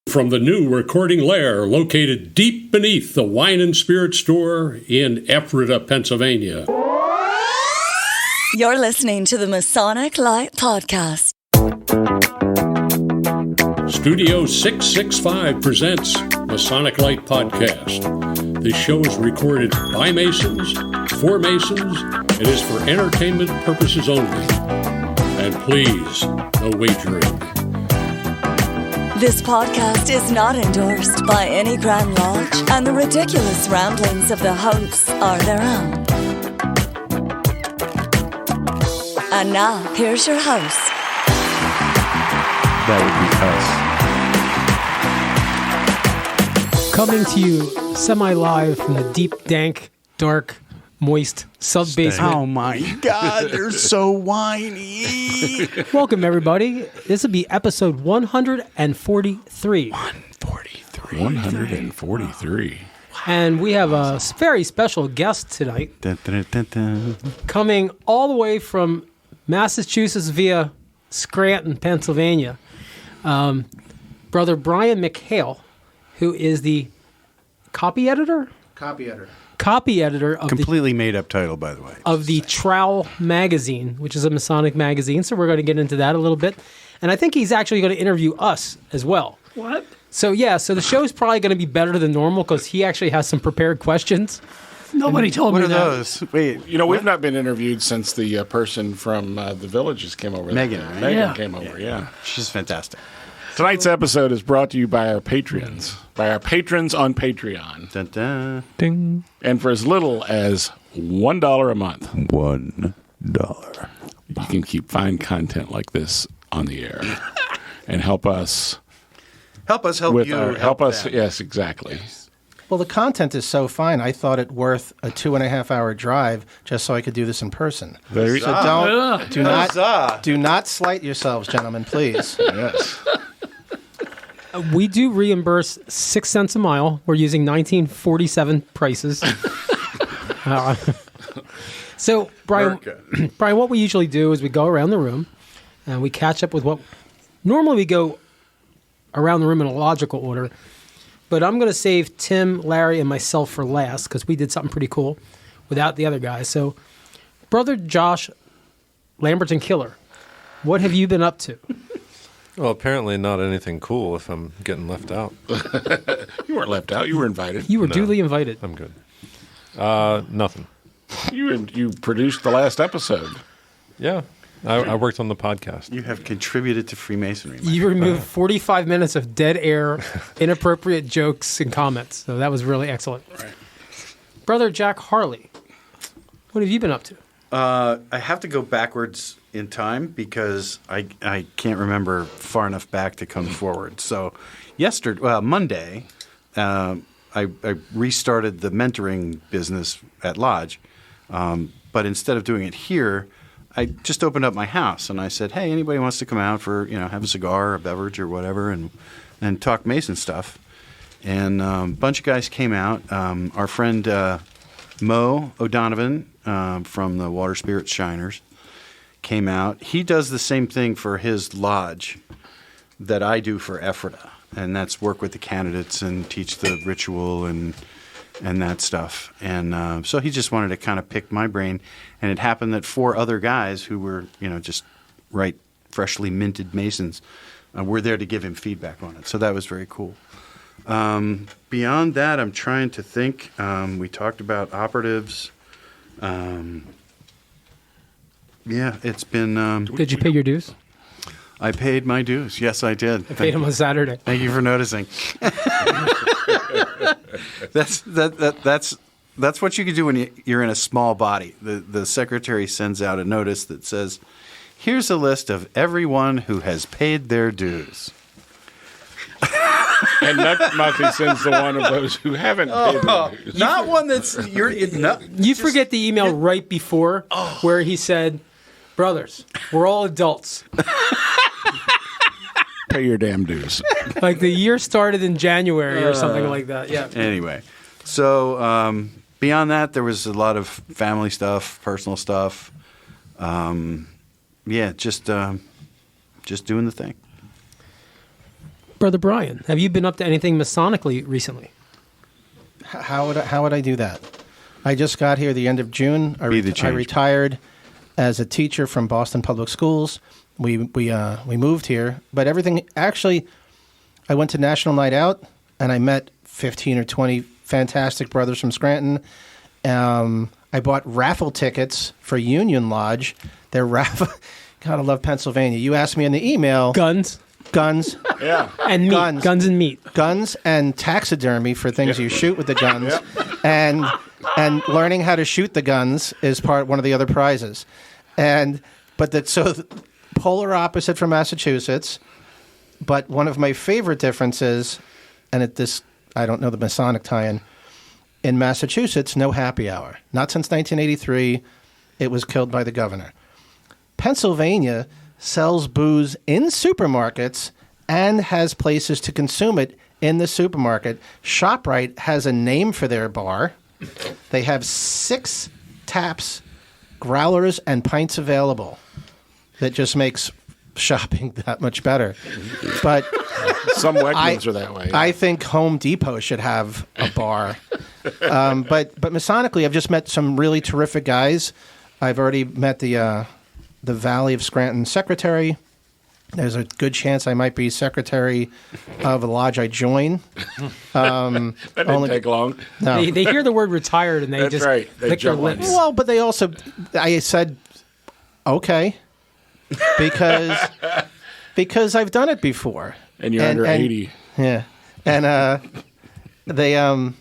From the new recording lair located deep beneath the Wine and Spirit store in Ephrata, Pennsylvania. You're listening to the Masonic Lite podcast. Studio 665 presents Masonic Lite podcast. This show is recorded by Masons, for Masons, and is for entertainment purposes only. And please, no wagering. This podcast is not endorsed by any Grand Lodge, and the ridiculous ramblings of the hosts are their own. And now, here's your host. That would be us. Coming to you semi-live from the deep, dank, dark, moist sub-basement. Oh my God, they're so whiny. Welcome, everybody. This will be episode 143. 143. And we have a very special guest tonight. Dun, dun, dun, dun. Coming all the way from Massachusetts via Scranton, Pennsylvania. Brother Brian McHale, who is the copy editor of completely made up title, by the way, of the Trowel Magazine, which is a Masonic magazine. So we're going to get into that a little bit, and I think he's actually going to interview us as well. What? So so the show's probably going to be better than normal because he actually has some prepared questions. Nobody told me that. What are those? Wait, we've not been interviewed since the person from the Villages came over. Megan came over. Yeah, she's fantastic. Tonight's episode is brought to you by our patrons, on Patreon. Dun, dun. Ding. And for as little as $1 a month, $1, you can keep fine content like this on the air and help us. Help us. Help with you. Help us. Them. Yes, exactly. Well, the content is so fine. I thought it worth a 2.5-hour drive just so I could do this in person. So do not slight yourselves, gentlemen, please. Yes. We do reimburse 6 cents a mile. We're using 1947 prices. So, Brian, what we usually do is we go around the room and we catch up with what normally we go around the room in a logical order. But I'm going to save Tim, Larry, and myself for last because we did something pretty cool without the other guys. So, Brother Josh Lamberton Killer, what have you been up to? Well, apparently not anything cool if I'm getting left out. You weren't left out. You were invited. You were duly invited. I'm good. Nothing. You produced the last episode. Yeah. I worked on the podcast. You have contributed to Freemasonry. You removed 45 minutes of dead air, inappropriate jokes and comments. So that was really excellent. Right. Brother Jack Harley, what have you been up to? I have to go backwards in time because I can't remember far enough back to come forward. So Monday, I restarted the mentoring business at Lodge, but instead of doing it here, I just opened up my house and I said, "Hey, anybody wants to come out for have a cigar, a beverage, or whatever, and talk Mason stuff?" And a bunch of guys came out. Our friend Mo O'Donovan from the Water Spirit Shiners came out. He does the same thing for his lodge that I do for Ephrata, and that's work with the candidates and teach the ritual and that stuff. And so he just wanted to kind of pick my brain, and it happened that 4 other guys who were just freshly minted Masons were there to give him feedback on it. So that was very cool. Beyond that, I'm trying to think. We talked about operatives. It's been... Did you pay your dues? I paid my dues. Yes, I did. I paid them on Saturday. Thank you for noticing. That's what you can do when you're in a small body. The secretary sends out a notice that says, "Here's a list of everyone who has paid their dues." And next month he sends the one of those who haven't paid their dues. Not one that's You forget the email right before where he said, "Brothers, we're all adults. Pay your damn dues." Like the year started in January or something like that. Yeah. Anyway, so beyond that, there was a lot of family stuff, personal stuff. Just doing the thing. Brother Brian, have you been up to anything Masonically recently? How would I do that? I just got here the end of June. I retired as a teacher from Boston Public Schools. We moved here, but everything actually. I went to National Night Out and I met 15 or 20 fantastic brothers from Scranton. I bought raffle tickets for Union Lodge. They're raffle. God, I love Pennsylvania. You asked me in the email. Guns. Yeah. And meat. Guns and meat. Guns and taxidermy for things you shoot with the guns. And learning how to shoot the guns is one of the other prizes. Polar opposite from Massachusetts. But one of my favorite differences, and I don't know the Masonic tie-in, in Massachusetts, no happy hour. Not since 1983. It was killed by the governor. Pennsylvania sells booze in supermarkets and has places to consume it in the supermarket. ShopRite has a name for their bar. They have 6 taps, growlers, and pints available. That just makes shopping that much better. But some Wegmans are that way. Yeah. I think Home Depot should have a bar. But Masonically, I've just met some really terrific guys. I've already met the Valley of Scranton secretary. There's a good chance I might be secretary of a lodge I join. That didn't take long. No. They hear the word retired and they lick their lips. Well, but they also, I said, okay, because I've done it before. And you're under 80. Yeah, and the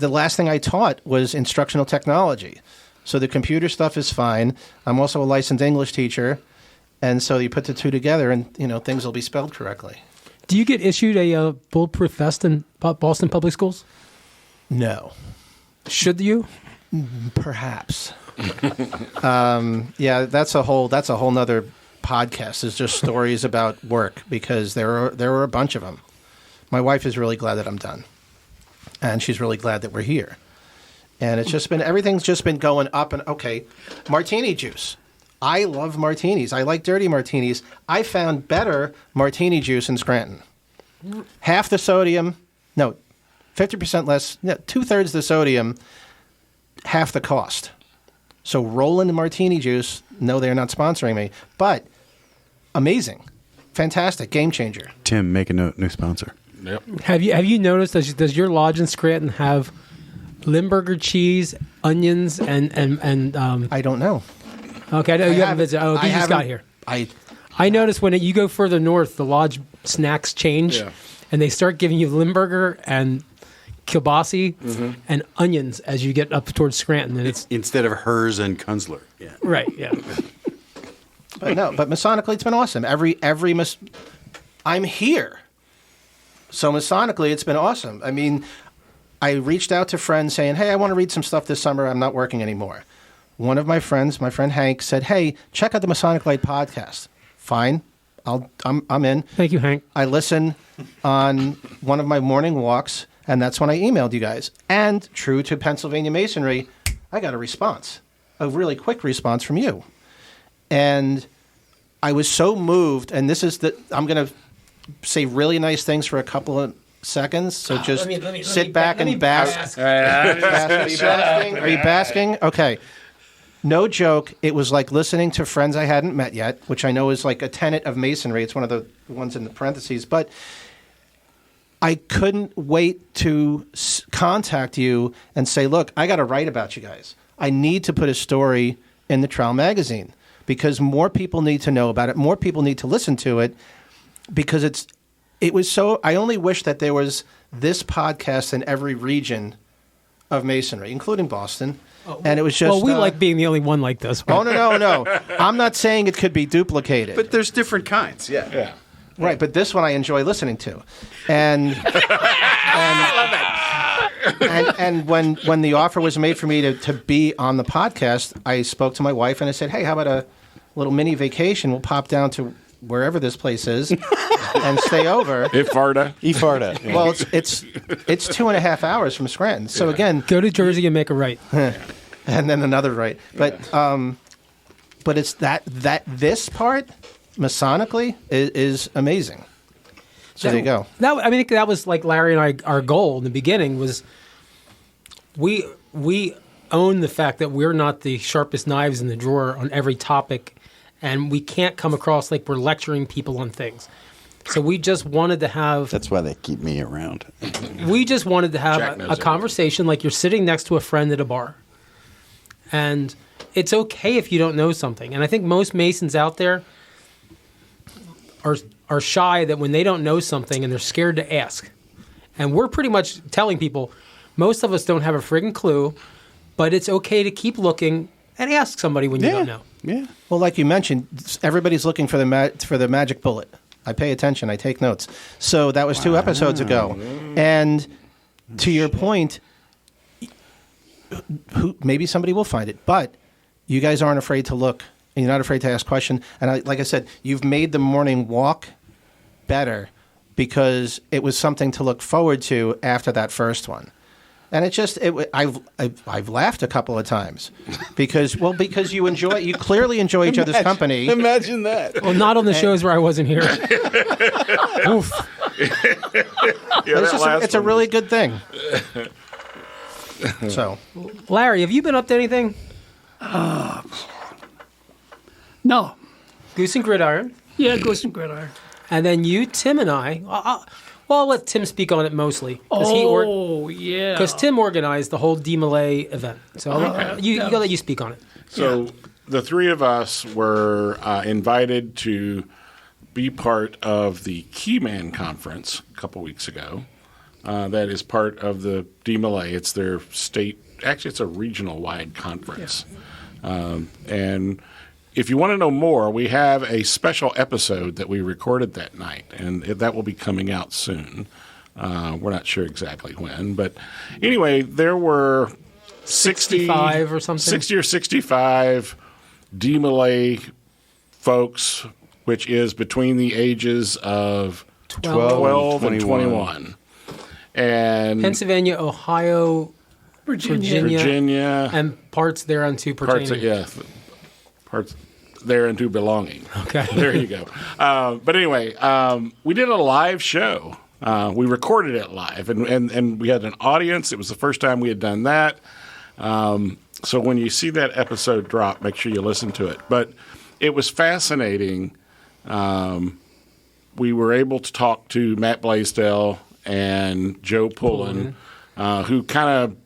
last thing I taught was instructional technology. So the computer stuff is fine. I'm also a licensed English teacher. And so you put the two together and, things will be spelled correctly. Do you get issued a bulletproof vest in Boston Public Schools? No. Should you? Perhaps. Yeah, that's a whole nother podcast. It's just stories about work because there are a bunch of them. My wife is really glad that I'm done. And she's really glad that we're here. And everything's just been going up and okay. Martini juice. I love martinis. I like dirty martinis. I found better martini juice in Scranton. Half the sodium, 50% less, 2/3 the sodium, half the cost. So Roland Martini Juice, no, they're not sponsoring me, but amazing, fantastic, game changer. Tim, make a note, new sponsor. Yep. Have you noticed, does your lodge in Scranton have Limburger cheese, onions, and I don't know. Okay, I know you haven't visited. Oh, you just got here. I noticed when you go further north, the lodge snacks change, and they start giving you Limburger and kielbasi and onions as you get up towards Scranton. And it's instead of hers and Kunzler. Yeah. Right. Yeah. But Masonically, it's been awesome. I'm here. So Masonically, it's been awesome. I mean, I reached out to friends saying, "Hey, I want to read some stuff this summer. I'm not working anymore." One of my friends, my friend Hank, said, "Hey, check out the Masonic Lite podcast." Fine, I'm in. Thank you, Hank. I listen on one of my morning walks, and that's when I emailed you guys. And true to Pennsylvania Masonry, I got a response, a really quick response from you, and I was so moved. And I'm going to say really nice things for a couple of seconds. So just sit back and bask. Are you basking? Okay. No joke. It was like listening to friends I hadn't met yet, which I know is like a tenet of Masonry. It's one of the ones in the parentheses. But I couldn't wait to contact you and say, look, I got to write about you guys. I need to put a story in the Trowel Magazine because more people need to know about it. More people need to listen to it because it was so. I only wish that there was this podcast in every region of Masonry, including Boston. And it was just. Well, we like being the only one like this. Oh, no. I'm not saying it could be duplicated. But there's different kinds, yeah. Right, but this one I enjoy listening to. And and when the offer was made for me to be on the podcast, I spoke to my wife and I said, "Hey, how about a little mini vacation? We'll pop down to wherever this place is and stay over." Ifarda. Yeah. Well, it's 2.5 hours from Scranton. So again, go to Jersey and make a right. And then another right. But it's that this part Masonically is amazing. So there you go. I think that was like Larry and I. Our goal in the beginning was we own the fact that we're not the sharpest knives in the drawer on every topic, and we can't come across like we're lecturing people on things. So we just wanted to have. That's why they keep me around. We just wanted to have a conversation like you're sitting next to a friend at a bar, and it's okay if you don't know something. And I think most Masons out there are shy that when they don't know something and they're scared to ask. And we're pretty much telling people most of us don't have a friggin' clue, but it's okay to keep looking and ask somebody when you don't know. Yeah. Well, like you mentioned, everybody's looking for the magic bullet. I pay attention. I take notes. So that was 2 episodes ago. And to your point, maybe somebody will find it, but you guys aren't afraid to look, and you're not afraid to ask questions. And like I said, you've made the morning walk better because it was something to look forward to after that first one. And I've laughed a couple of times because you clearly enjoy each other's company. Imagine that. Well, not on the shows where I wasn't here. Oof. It's a really good thing. So, Larry, have you been up to anything? No. Goose and Gridiron. Yeah, Goose and Gridiron. And then you, Tim, and I. I'll let Tim speak on it mostly. Yeah. Because Tim organized the whole DeMolay event. So I'll let you speak on it. So the three of us were invited to be part of the Keyman Conference a couple weeks ago. That is part of the DeMolay. It's their state. Actually, it's a regional-wide conference. Yeah. And if you want to know more, we have a special episode that we recorded that night, and that will be coming out soon. We're not sure exactly when, but anyway, there were 65 or something? 60 or 65 DeMolay folks, which is between the ages of 12 and 21. And Pennsylvania, Ohio, Virginia. and parts thereunto pertaining. Parts thereunto belonging. Okay. There you go. But anyway, we did a live show. We recorded it live, and we had an audience. It was the first time we had done that. So when you see that episode drop, make sure you listen to it. But it was fascinating. We were able to talk to Matt Blaisdell and Joe Pullen, who kind of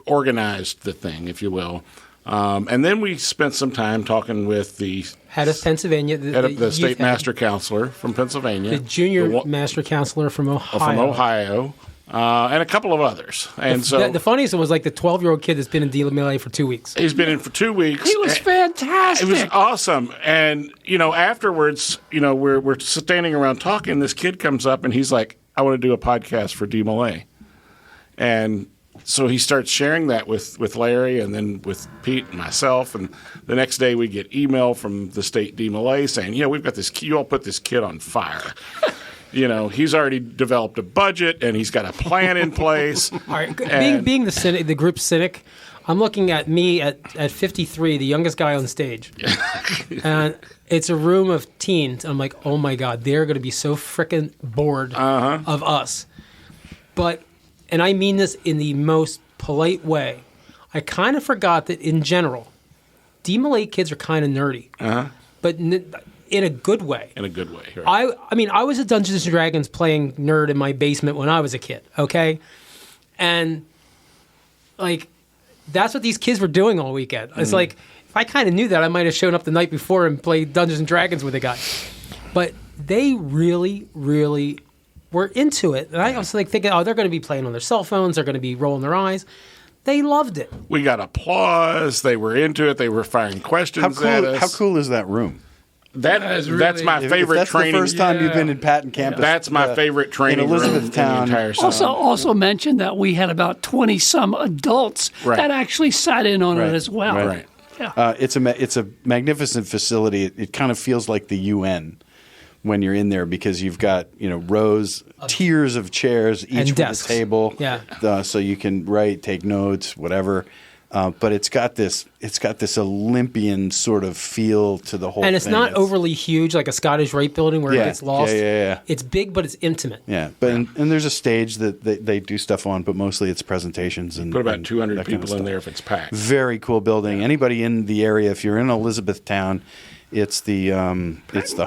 organized the thing, if you will. And then we spent some time talking with the head of Pennsylvania, the state master counselor from Pennsylvania, the junior master counselor from Ohio, and a couple of others. And the funniest one was like the 12-year-old kid that's been in DeMolay for 2 weeks. He's been in for 2 weeks. He was fantastic. It was awesome. And afterwards, we're standing around talking. This kid comes up and he's like, "I want to do a podcast for DeMolay," and so he starts sharing that with Larry and then with Pete and myself. And the next day we get email from the state DeMolay saying, we've got this kid, you all put this kid on fire. He's already developed a budget and he's got a plan in place. All right. Being the group cynic, I'm looking at me at 53, the youngest guy on stage. And it's a room of teens. I'm like, oh my God, they're going to be so frickin' bored of us. And I mean this in the most polite way, I kind of forgot that in general, DeMolay kids are kind of nerdy. But in a good way. In a good way. Right. I was a Dungeons & Dragons playing nerd in my basement when I was a kid, okay? And, that's what these kids were doing all weekend. It's like, if I kind of knew that, I might have shown up the night before and played Dungeons & Dragons with a guy. But they really, really were into it. And I was thinking, they're going to be playing on their cell phones. They're going to be rolling their eyes. They loved it. We got applause. They were into it. They were firing questions at us. How cool is that room? That's my favorite training. That's the first time you've been in Patton campus. That's my favorite training in Elizabethtown. In the entire summer. Also mentioned that we had about 20-some adults that actually sat in on it as well. Right. Yeah. It's a magnificent facility. It kind of feels like the UN when you're in there because you've got rows, tiers of chairs, each with a table. Yeah. So you can take notes, whatever. But it's got this Olympian sort of feel to the whole and it's thing. not overly huge like a Scottish Rite building where it gets lost. Yeah. It's big, but it's intimate. Yeah, but and there's a stage that they do stuff on, but mostly it's presentations and Put about and 200 that kind of people in stuff. there if it's packed. Very cool building. Anybody in the area, if you're in Elizabethtown, it's the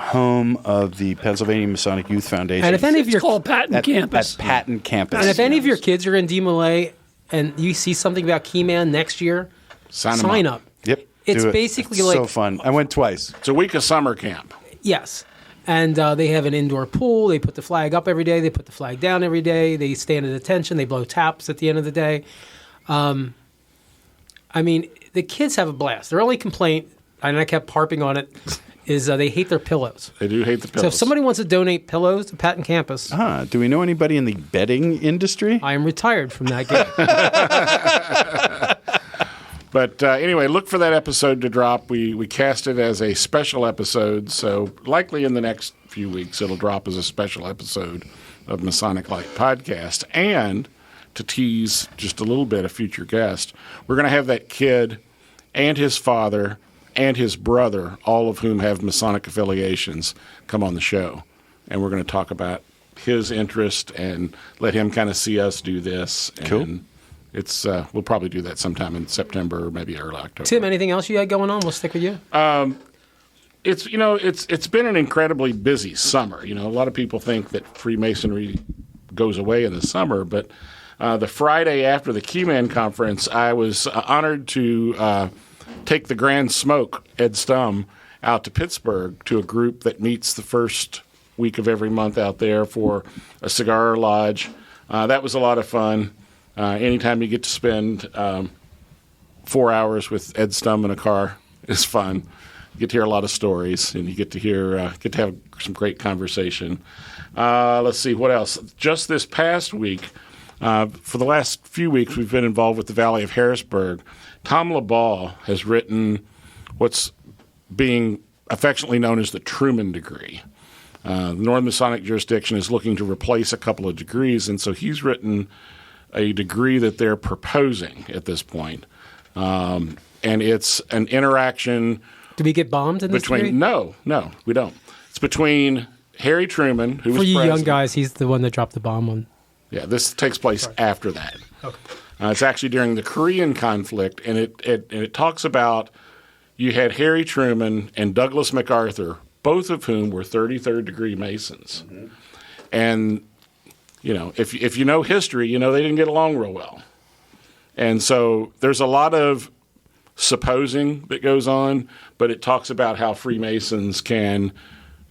home of the Pennsylvania Masonic Youth Foundation. And if any of It's your called Patton Campus. At Patton Campus. and if any of your kids are in DMLA and you see something about Keyman next year, sign up. Yep. It's do it. basically It's like so fun. I went twice. It's a week of summer camp. Yes. And they have an indoor pool. They put the flag up every day. They put the flag down every day. They stand at attention. They blow taps at the end of the day. I mean, the kids have a blast. Their only complaint, and I kept harping on it, is they hate their pillows. They do hate the pillows. So if somebody wants to donate pillows to Patton Campus, Do we know anybody in the bedding industry? I am retired from that game. But anyway, look for that episode to drop. We cast it as a special episode, so likely in the next few weeks it'll drop as a special episode of Masonic Lite Podcast. And to tease just a little bit a future guest, we're going to have that kid and his father and his brother, all of whom have Masonic affiliations, come on the show. And we're going to talk about his interest and let him kind of see us do this. Cool. And it's we'll probably do that sometime in September or maybe early October. Tim, anything else you had going on? We'll stick with you. It's been an incredibly busy summer. You know, a lot of people think that Freemasonry goes away in the summer, but the Friday after the Keyman conference, I was honored to take the Grand Smoke, Ed Stum, out to Pittsburgh to a group that meets the first week of every month out there for a cigar lodge. That was a lot of fun. Anytime you get to spend 4 hours with Ed Stum in a car is fun. You get to hear a lot of stories, and you get to have some great conversation. Let's see, what else? Just this past week, for the last few weeks, we've been involved with the Valley of Harrisburg. Tom LaBaugh has written what's being affectionately known as the Truman degree. The Northern Masonic jurisdiction is looking to replace a couple of degrees, and so he's written a degree that they're proposing at this point. And it's an interaction. Do we get bombed in this degree? No, we don't. It's between Harry Truman, who was For you president. young guys, he's the one that dropped the bomb on. Yeah, this takes place after that. Okay. It's actually during the Korean conflict, and it talks about you had Harry Truman and Douglas MacArthur, both of whom were 33rd degree Masons. Mm-hmm. And, you know, if you know history, you know they didn't get along real well. And so there's a lot of supposing that goes on, but it talks about how Freemasons can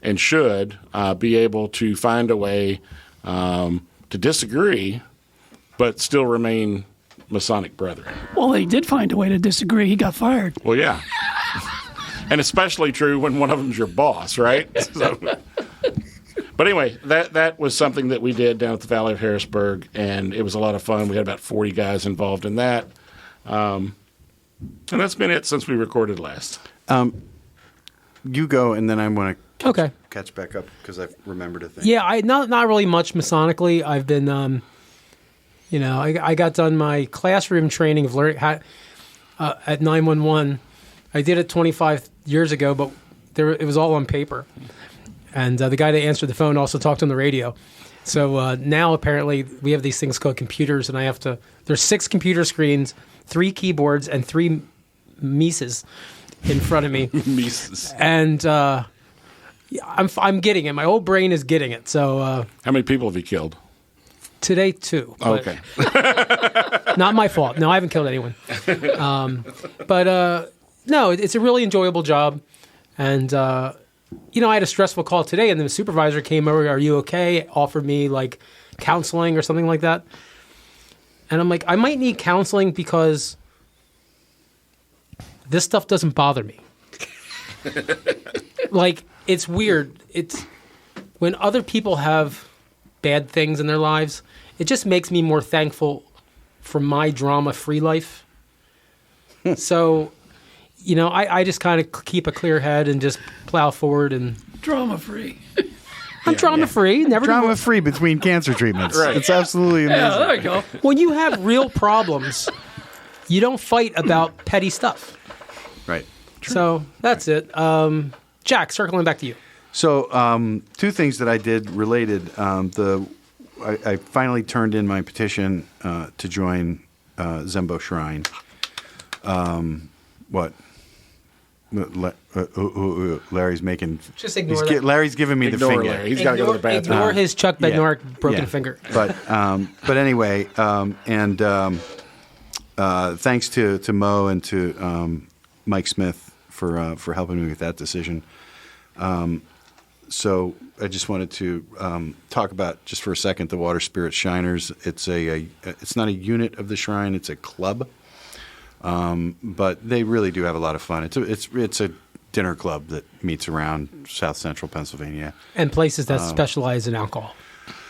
and should be able to find a way to disagree, but still remain Masonic brethren. Well, they did find a way to disagree. He got fired. Well, yeah. And especially true when one of them's your boss, right? So, but anyway, that was something that we did down at the Valley of Harrisburg, and it was a lot of fun. We had about 40 guys involved in that. And that's been it since we recorded last. You go, and then I want to catch back up because I've remembered a thing. Yeah, I not really much Masonically. I've been, I got done my classroom training of learning at 911. I did it 25 years ago, but it was all on paper. And the guy that answered the phone also talked on the radio. So now apparently we have these things called computers, and there's 6 computer screens, 3 keyboards, and 3 Mises in front of me. Mises. And I'm getting it. My whole brain is getting it. So how many people have you killed? Today, 2. Okay. Not my fault. No, I haven't killed anyone. No, it's a really enjoyable job. And, I had a stressful call today, and the supervisor came over, "Are you okay?" Offered me, like, counseling or something like that. And I'm like, I might need counseling because this stuff doesn't bother me. Like, it's weird. It's when other people have bad things in their lives, it just makes me more thankful for my drama-free life. So, I just kind of keep a clear head and just plow forward and drama-free. I'm drama-free. Never drama-free between cancer treatments. Right. It's absolutely amazing. Yeah, there you go. When you have real problems, you don't fight about petty stuff. Right. So that's it. Jack, circling back to you. So two things that I did related. I finally turned in my petition to join Zembo Shrine. What? Larry's making. Just ignore that. Larry's giving me the finger. Larry. He's got to go to the bathroom. Ignore his Chuck Bednarik broken finger. But anyway, thanks to Mo and to Mike Smith for helping me with that decision. So I just wanted to talk about just for a second the Water Spirit Shiners. It's not a unit of the shrine; it's a club. But they really do have a lot of fun. It's a dinner club that meets around South Central Pennsylvania And places that specialize in alcohol.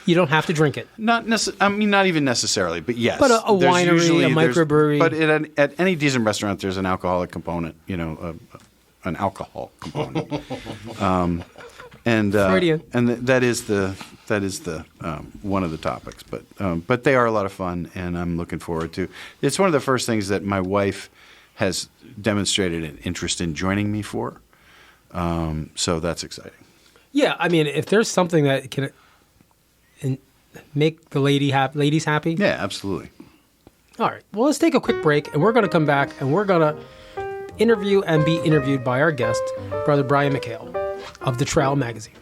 You don't have to drink it. Not even necessarily, but yes. But a winery, a microbrewery. But at any decent restaurant, there's an alcoholic component. An alcohol component. And that is the one of the topics. But they are a lot of fun, and I'm looking forward to. It's one of the first things that my wife has demonstrated an interest in joining me for. So that's exciting. Yeah, I mean, if there's something that can make the ladies happy. Yeah, absolutely. All right. Well, let's take a quick break, and we're going to come back, and we're going to interview and be interviewed by our guest, Brother Brian McHale of the Trowel Magazine.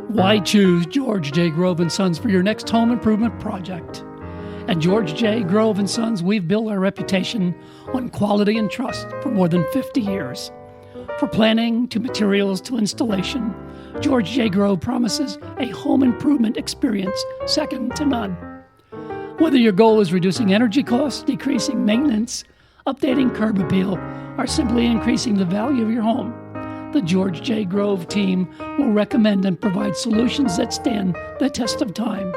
Why choose George J. Grove & Sons for your next home improvement project? At George J. Grove & Sons, we've built our reputation on quality and trust for more than 50 years. From planning to materials to installation, George J. Grove promises a home improvement experience second to none. Whether your goal is reducing energy costs, decreasing maintenance, updating curb appeal, or simply increasing the value of your home, the George J. Grove team will recommend and provide solutions that stand the test of time.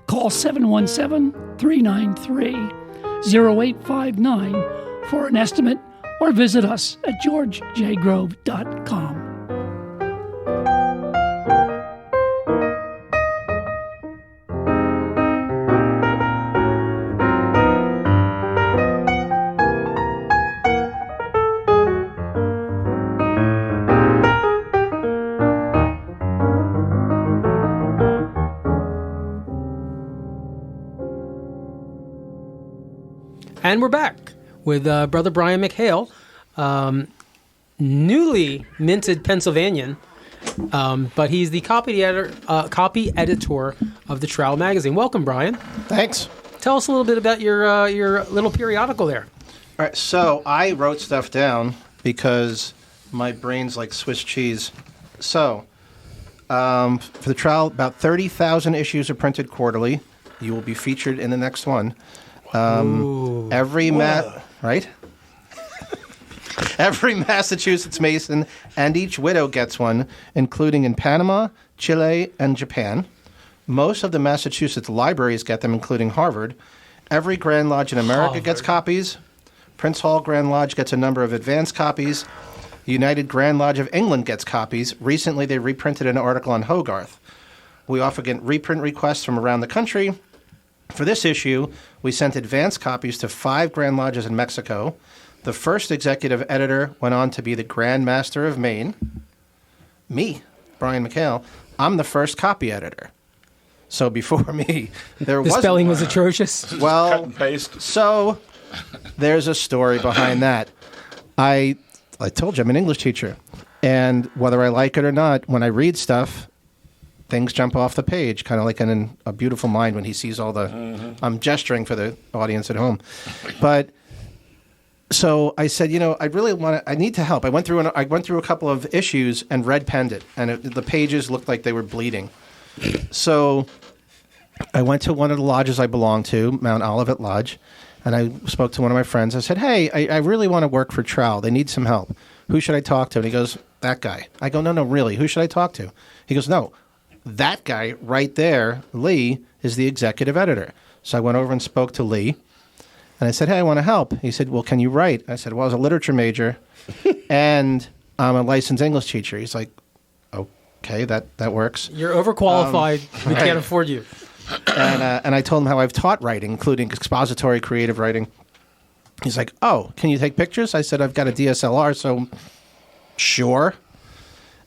Call 717-393-0859 for an estimate or visit us at georgejgrove.com. And we're back with Brother Brian McHale, newly minted Pennsylvanian, but he's the copy editor of the Trowel Magazine. Welcome, Brian. Thanks. Tell us a little bit about your little periodical there. All right, so I wrote stuff down because my brain's like Swiss cheese. So, for the Trowel, about 30,000 issues are printed quarterly. You will be featured in the next one. Every Massachusetts Mason and each widow gets one, including in Panama, Chile, and Japan. Most of the Massachusetts libraries get them, including Harvard. Every Grand Lodge in America gets copies. Prince Hall Grand Lodge gets a number of advanced copies. The United Grand Lodge of England gets copies. Recently, they reprinted an article on Hogarth. We often get reprint requests from around the country. For this issue, we sent advance copies to 5 Grand Lodges in Mexico. The first executive editor went on to be the Grand Master of Maine. Me, Brian McHale, I'm the first copy editor. So before me, there was... The spelling was atrocious? Well, cut and paste. So there's a story behind that. I told you I'm an English teacher. And whether I like it or not, when I read stuff... things jump off the page, kind of like in A Beautiful Mind when he sees all the... I'm gesturing for the audience at home. But so I said, I need to help. I went through a couple of issues and red-penned it, and the pages looked like they were bleeding. So I went to one of the lodges I belong to, Mount Olivet Lodge, and I spoke to one of my friends. I said, hey, I really want to work for Trowel. They need some help. Who should I talk to? And he goes, that guy. I go, no, really. Who should I talk to? He goes, no. That guy right there, Lee, is the executive editor. So I went over and spoke to Lee, and I said, hey, I want to help. He said, well, can you write? I said, well, I was a literature major, and I'm a licensed English teacher. He's like, okay, that works. You're overqualified. We can't afford you. And I told him how I've taught writing, including expository creative writing. He's like, "Oh, can you take pictures?" I said, "I've got a DSLR, so sure."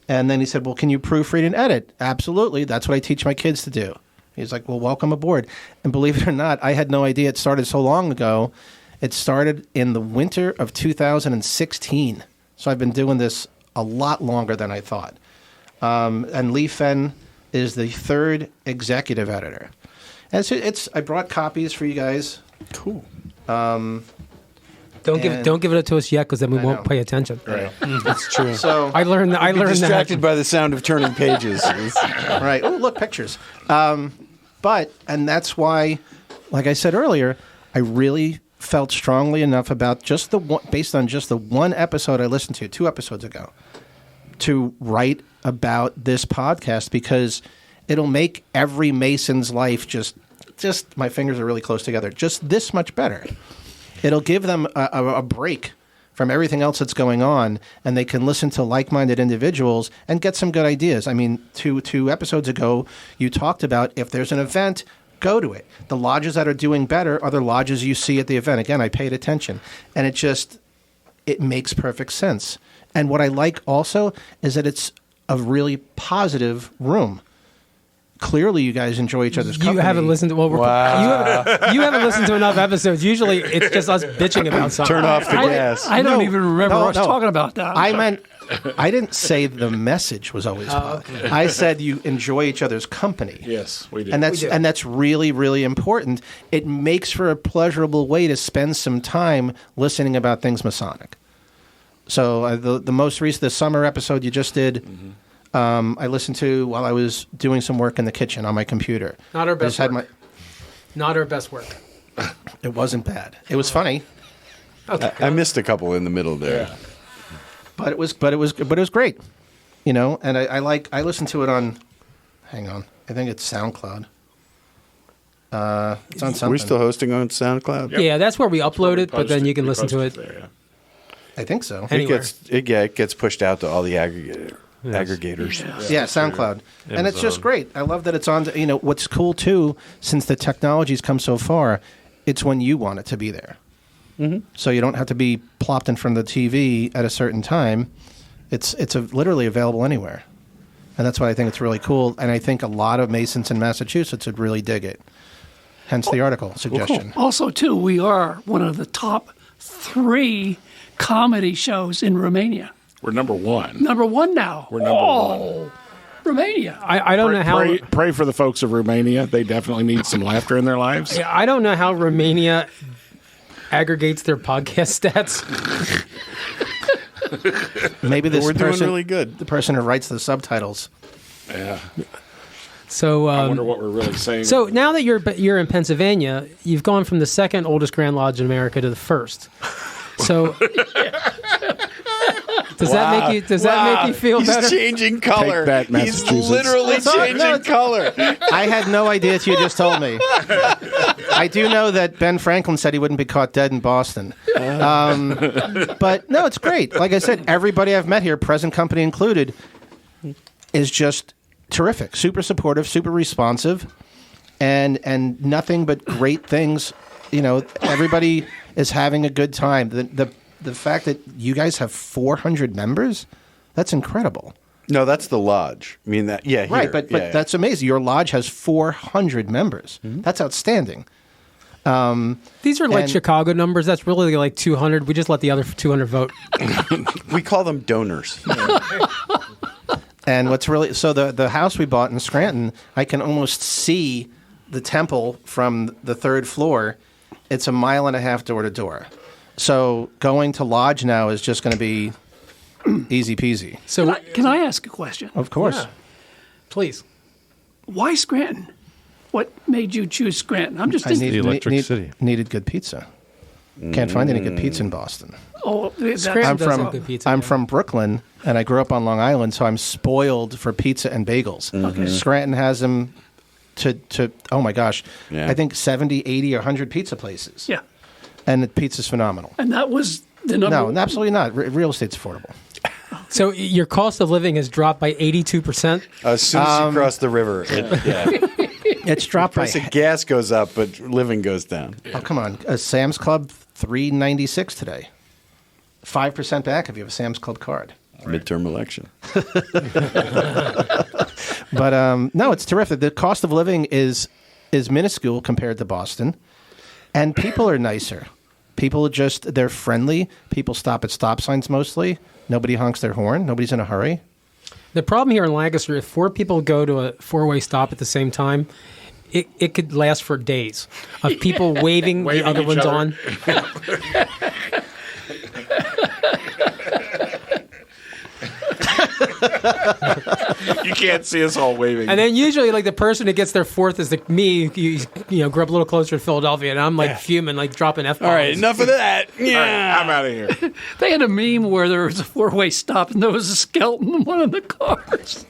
And then he said, "Well, can you proofread and edit?" "Absolutely. That's what I teach my kids to do." He's like, "Well, welcome aboard." And believe it or not, I had no idea it started so long ago. It started in the winter of 2016. So I've been doing this a lot longer than I thought. And Lee Fenn is the third executive editor. And I brought copies for you guys. Cool. Don't give it to us yet, because then we won't pay attention. Right. That's true. So I learned distracted that. by the sound of turning pages. Right. Oh, look, pictures. And that's why, like I said earlier, I really felt strongly enough about based on just the one episode I listened to 2 episodes ago, to write about this podcast, because it'll make every Mason's life just my fingers are really close together, just this much better. It'll give them a break from everything else that's going on, and they can listen to like-minded individuals and get some good ideas. I mean, two episodes ago, you talked about if there's an event, go to it. The lodges that are doing better are the lodges you see at the event. Again, I paid attention, and it makes perfect sense. And what I like also is that it's a really positive room. Clearly, you guys enjoy each other's company. You haven't listened to you haven't listened to enough episodes. Usually, it's just us bitching about something. Turn off the gas. I don't even remember us talking about that. I didn't say the message was always positive. I said you enjoy each other's company. Yes, we do. And that's really, really important. It makes for a pleasurable way to spend some time listening about things Masonic. So the most recent, the summer episode you just did, I listened to while I was doing some work in the kitchen on my computer. Not our best work. Not our best work. It wasn't bad. It was funny. Okay. I missed a couple in the middle there. Yeah. But it was great. You know, and I listened to it on, hang on, I think it's SoundCloud. It's on something. We're still hosting on SoundCloud? Yep. Yeah, that's where we upload it, but then you can listen to it. There, yeah. I think so. Anywhere. It gets pushed out to all the aggregators. Yeah, SoundCloud. And it's just great. I love that it's on. What's cool, too, since the technology's come so far, it's when you want it to be there. Mm-hmm. So you don't have to be plopped in front of the TV at a certain time. It's literally available anywhere. And that's why I think it's really cool. And I think a lot of Masons in Massachusetts would really dig it. Hence the article suggestion. Cool. Also, too, we are one of the top 3 comedy shows in Romania. We're number 1. Number 1 now. We're number 1. Romania. I don't know how. Pray for the folks of Romania. They definitely need some laughter in their lives. I don't know how Romania aggregates their podcast stats. Maybe we're doing really good. The person who writes the subtitles. Yeah. So I wonder what we're really saying. So now that you're in Pennsylvania, you've gone from the second oldest Grand Lodge in America to the first. So does that make you feel better? He's changing color. Take that, He's literally changing color. I had no idea until you just told me. I do know that Ben Franklin said he wouldn't be caught dead in Boston. But no, it's great. Like I said, everybody I've met here, present company included, is just terrific. Super supportive, super responsive, and nothing but great things. Everybody is having a good time. The fact that you guys have 400 members, that's incredible. No, that's the lodge. I mean, that, yeah, right, but that's amazing. Your lodge has 400 members. Mm-hmm. That's outstanding. These are like Chicago numbers. That's really like 200. We just let the other 200 vote. We call them donors. And what's really the house we bought in Scranton, I can almost see the temple from the 3rd floor. It's a 1.5 miles door to door. So going to lodge now is just going to be easy peasy. So can I ask a question? Of course. Yeah. Please. Why Scranton? What made you choose Scranton? I'm just the electric city. Needed good pizza. Can't find any good pizza in Boston. Oh, Scranton does have good pizza. I'm from Brooklyn, and I grew up on Long Island, so I'm spoiled for pizza and bagels. Okay. Scranton has them to oh my gosh, I think 70, 80, or 100 pizza places. Yeah. And the pizza's phenomenal. And that was the number. No, absolutely not. Real estate's affordable. So your cost of living has dropped by 82%? As soon as you cross the river. It's dropped by. Price of gas goes up, but living goes down. Oh, come on. A Sam's Club, $3.96 today. 5% back if you have a Sam's Club card. Midterm election. But no, it's terrific. The cost of living is minuscule compared to Boston, and people are nicer. People they're friendly. People stop at stop signs mostly. Nobody honks their horn. Nobody's in a hurry. The problem here in Lancaster, if 4 people go to a 4-way stop at the same time, it could last for days of people waving the other ones other. on. You can't see us all waving. And then usually, like, the person that gets there fourth is me. You grew up a little closer to Philadelphia, and I'm like fuming, like dropping F-bombs. All right, enough of that. Yeah. All right, I'm out of here. They had a meme where there was a 4-way stop and there was a skeleton in one of the cars.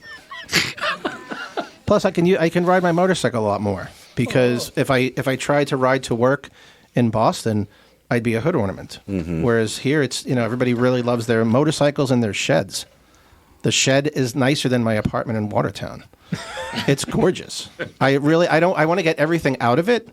Plus, I can ride my motorcycle a lot more because if I tried to ride to work in Boston, I'd be a hood ornament. Mm-hmm. Whereas here, it's everybody really loves their motorcycles and their sheds. The shed is nicer than my apartment in Watertown. It's gorgeous. I want to get everything out of it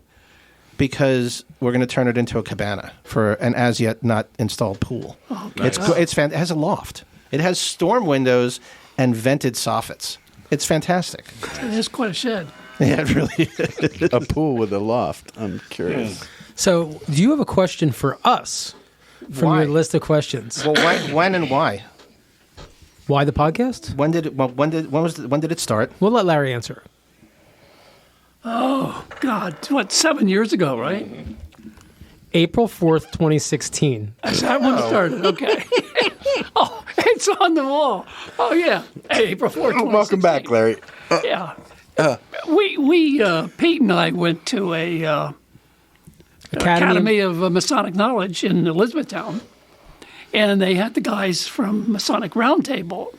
because we're going to turn it into a cabana for an as yet not installed pool. Oh, nice. It has a loft. It has storm windows and vented soffits. It's fantastic. It is quite a shed. Yeah, it really is. A pool with a loft. I'm curious. So, do you have a question for us from your list of questions? Well, when and why? Why the podcast? When did it start? We'll let Larry answer. Oh, God. 7 years ago, right? April 4th, 2016. Is that when it started? Okay. Oh, it's on the wall. Oh, yeah. April 4th, 2016. Welcome back, Larry. Yeah. We Pete and I went to a Academy of Masonic Knowledge in Elizabethtown. And they had the guys from Masonic Roundtable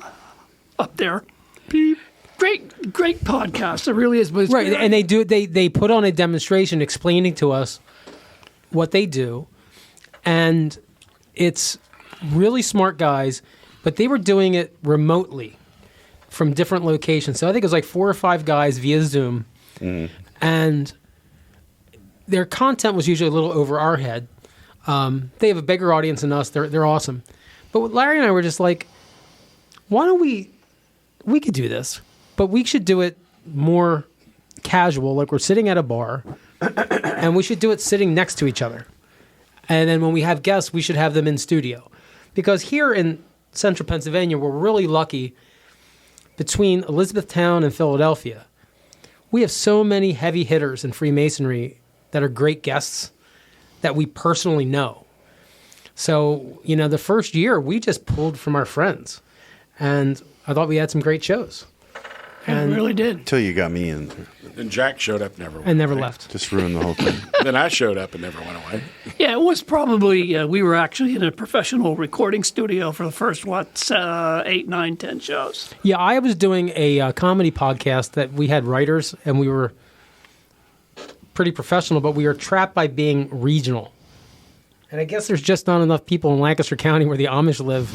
up there. Beep. Great podcast. It really is. But it's right, and they put on a demonstration explaining to us what they do, and it's really smart guys, but they were doing it remotely from different locations. So I think it was like 4 or 5 guys via Zoom, and their content was usually a little over our head. They have a bigger audience than us. They're awesome. But Larry and I were just like, why don't we could do this, but we should do it more casual, like we're sitting at a bar, and we should do it sitting next to each other. And then when we have guests, we should have them in studio. Because here in central Pennsylvania, we're really lucky between Elizabethtown and Philadelphia. We have so many heavy hitters in Freemasonry that are great guests that we personally know. So, the first year we just pulled from our friends, and I thought we had some great shows. And we really did. Until you got me in. And Jack showed up, never left. Just ruined the whole thing. Then I showed up and never went away. Yeah, it was probably, we were actually in a professional recording studio for the first, 8, 9, 10 shows. Yeah, I was doing a comedy podcast that we had writers, and we were pretty professional, but we were trapped by being regional. And I guess there's just not enough people in Lancaster County where the Amish live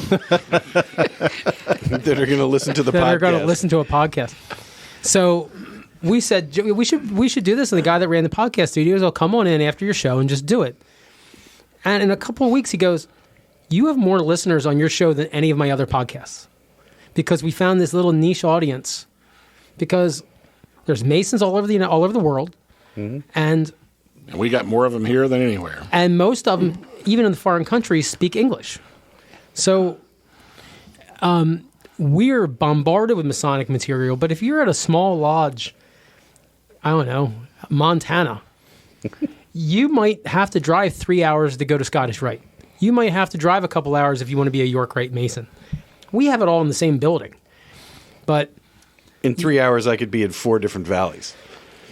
that are going to listen to the podcast. That are going to listen to a podcast. So we said we should do this, and the guy that ran the podcast studios will come on in after your show and just do it. And in a couple of weeks, he goes, "You have more listeners on your show than any of my other podcasts," because we found this little niche audience. Because there's Masons all over the world. Mm-hmm. And we got more of them here than anywhere. And most of them, even in the foreign countries, speak English. So we're bombarded with Masonic material. But if you're at a small lodge, I don't know, Montana, you might have to drive 3 hours to go to Scottish Rite. You might have to drive a couple hours if you want to be a York Rite Mason. We have it all in the same building. But in 3 hours, I could be in 4 different valleys.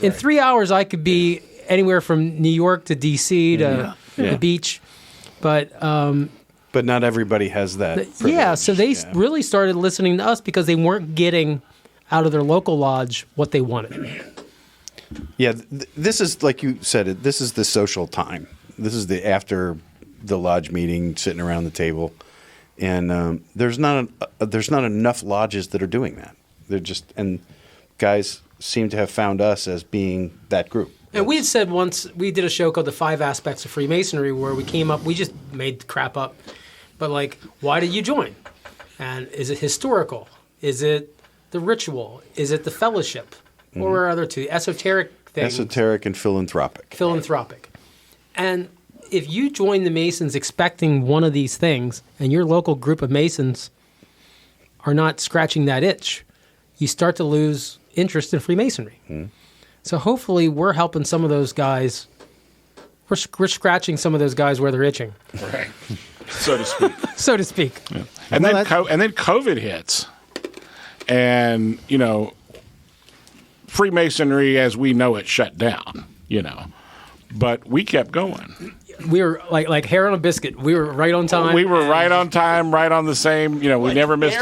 In 3 hours, I could be anywhere from New York to D.C. to the beach. But not everybody has that privilege. Yeah, so they really started listening to us because they weren't getting out of their local lodge what they wanted. Yeah, this is, like you said, this is the social time. This is the after the lodge meeting, sitting around the table. And there's not enough lodges that are doing that. They're just, and guys seem to have found us as being that group. And we had said once, we did a show called The 5 Aspects of Freemasonry where we came up, we just made crap up. But like, why did you join? And is it historical? Is it the ritual? Is it the fellowship? Or are other two? Esoteric things. Esoteric and philanthropic. Philanthropic. And if you join the Masons expecting one of these things, and your local group of Masons are not scratching that itch, you start to lose interest in Freemasonry. So hopefully we're helping some of those guys. We're scratching some of those guys where they're itching. Right. So to speak. So to speak. Yeah. And then COVID hits. And, you know, Freemasonry as we know it shut down, you know. But we kept going. We were like hair on a biscuit. We were right on time. We were right on time, right on the same. You know, we never missed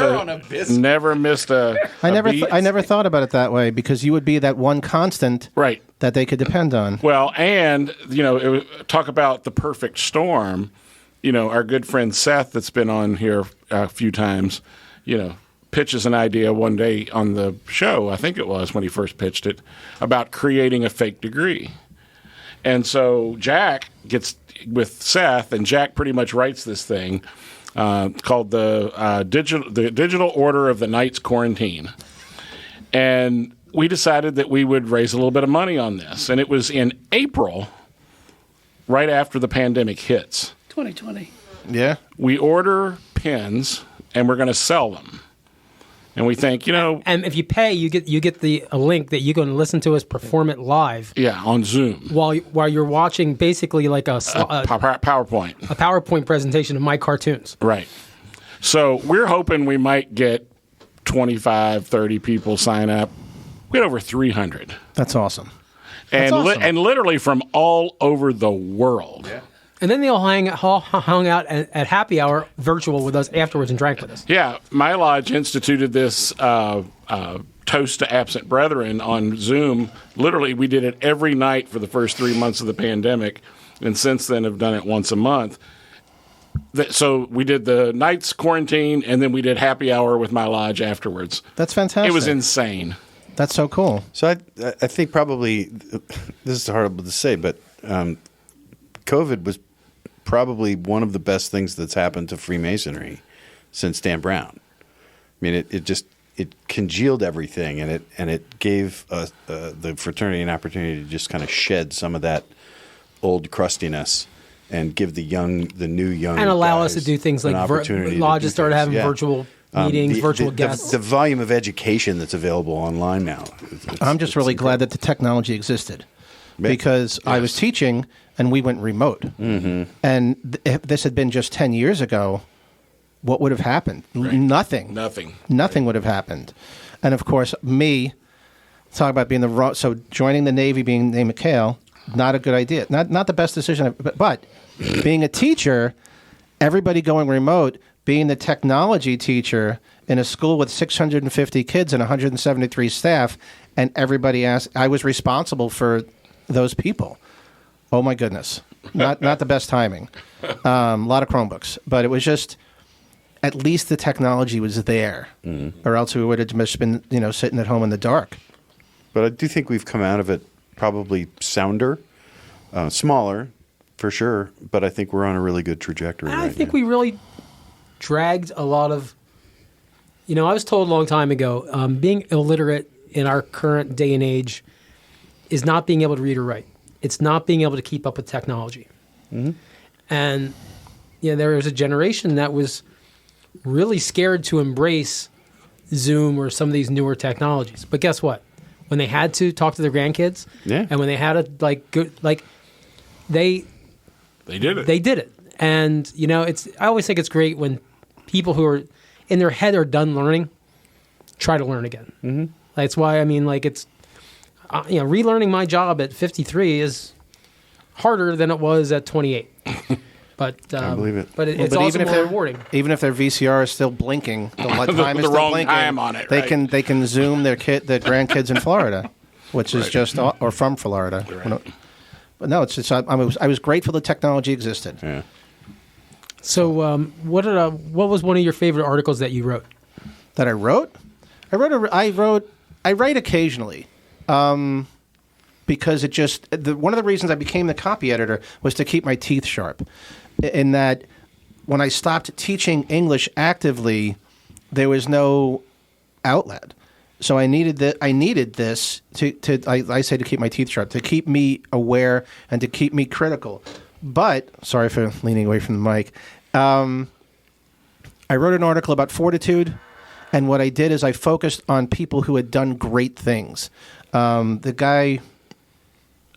never missed a. I never thought about it that way because you would be that one constant, right, that they could depend on. Well, and you know, talk about the perfect storm. You know, our good friend Seth, that's been on here a few times, you know, pitches an idea one day on the show. I think it was when he first pitched it about creating a fake degree. And so Jack gets with Seth, and Jack pretty much writes this thing called the Digital Order of the Knights Quarantine. And we decided that we would raise a little bit of money on this. And it was in April, right after the pandemic hits. 2020. Yeah. We order pins, and we're going to sell them. And we think, you know, and if you pay, you get a link that you can listen to us perform it live. Yeah, on Zoom while you're watching basically like a PowerPoint, a PowerPoint presentation of my cartoons. Right. So we're hoping we might get 25, 30 people sign up. We had over 300. That's awesome. And and literally from all over the world. Yeah. And then they all hung out at happy hour virtual with us afterwards and drank with us. Yeah. My lodge instituted this toast to absent brethren on Zoom. Literally, we did it every night for the first 3 months of the pandemic, and since then have done it once a month. So we did the night's quarantine, and then we did happy hour with my lodge afterwards. That's fantastic. It was insane. That's so cool. So I think probably, this is horrible to say, but COVID was probably one of the best things that's happened to Freemasonry since Dan Brown. I mean, it congealed everything, and it gave the fraternity an opportunity to just kind of shed some of that old crustiness and give the new young and allow guys us to do things like lodges started having virtual meetings, virtual guests. The volume of education that's available online now. I'm just really glad that the technology existed. Because I was teaching and we went remote. Mm-hmm. And if this had been just 10 years ago, what would have happened? Right. Nothing. Nothing would have happened. And of course, talk about being so joining the Navy, being named McHale, not a good idea. Not the best decision. But being a teacher, everybody going remote, being the technology teacher in a school with 650 kids and 173 staff, and everybody asked, I was responsible for those people. Oh my goodness. Not the best timing. A lot of Chromebooks. But it was just, at least the technology was there. Mm-hmm. Or else we would have just been, sitting at home in the dark. But I do think we've come out of it probably sounder, smaller, for sure. But I think we're on a really good trajectory right now. I think we really dragged a lot of, I was told a long time ago, being illiterate in our current day and age is not being able to read or write. It's not being able to keep up with technology. Mm-hmm. And there was a generation that was really scared to embrace Zoom or some of these newer technologies. But guess what? When they had to talk to their grandkids, and when they had to they did it. They did it. And I always think it's great when people who are in their head are done learning try to learn again. Mm-hmm. That's why it's. Relearning my job at 53 is harder than it was at 28. But I believe it. But it's also more rewarding. Even if their VCR is still blinking, the time is still wrong blinking. Time on it. They can Zoom their grandkids in Florida, which is just or from Florida. Right. But no, it's just I was grateful the technology existed. Yeah. So what was one of your favorite articles that you wrote? That I wrote? I write occasionally. because it just one of the reasons I became the copy editor was to keep my teeth sharp. In that, when I stopped teaching English actively, there was no outlet. So I needed this to I say to keep my teeth sharp, to keep me aware and to keep me critical. But sorry for leaning away from the mic. I wrote an article about fortitude, and what I did is I focused on people who had done great things. The guy,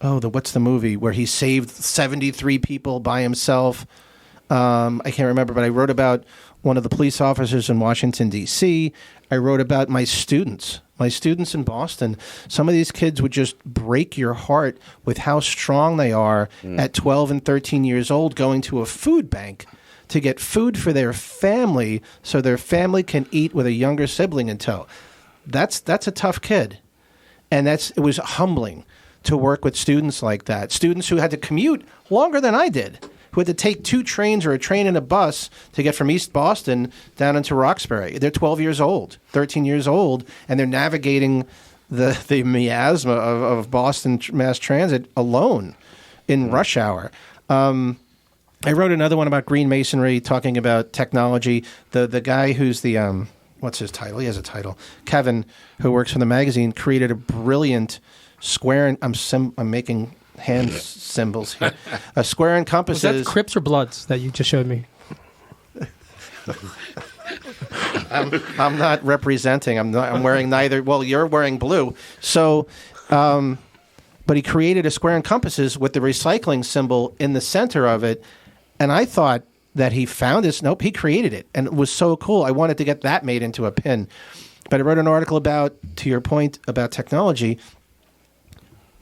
what's the movie where he saved 73 people by himself? I can't remember, but I wrote about one of the police officers in Washington, D.C. I wrote about my students in Boston. Some of these kids would just break your heart with how strong they are at 12 and 13 years old, going to a food bank to get food for their family so their family can eat with a younger sibling in tow. That's a tough kid. And it was humbling to work with students like that. Students who had to commute longer than I did, who had to take 2 trains or a train and a bus to get from East Boston down into Roxbury. They're 12 years old, 13 years old, and they're navigating the miasma of Boston mass transit alone in rush hour. I wrote another one about green masonry, talking about technology. The guy who's the what's his title? He has a title. Kevin, who works for the magazine, created a brilliant square. And I'm making hand symbols here. A square and compasses. Was that Crips or Bloods that you just showed me? I'm not representing. I'm wearing neither. Well, you're wearing blue. So, but he created a square and compasses with the recycling symbol in the center of it. And I thought that he found this. Nope, he created it. And it was so cool. I wanted to get that made into a pin. But I wrote an article about, to your point about technology,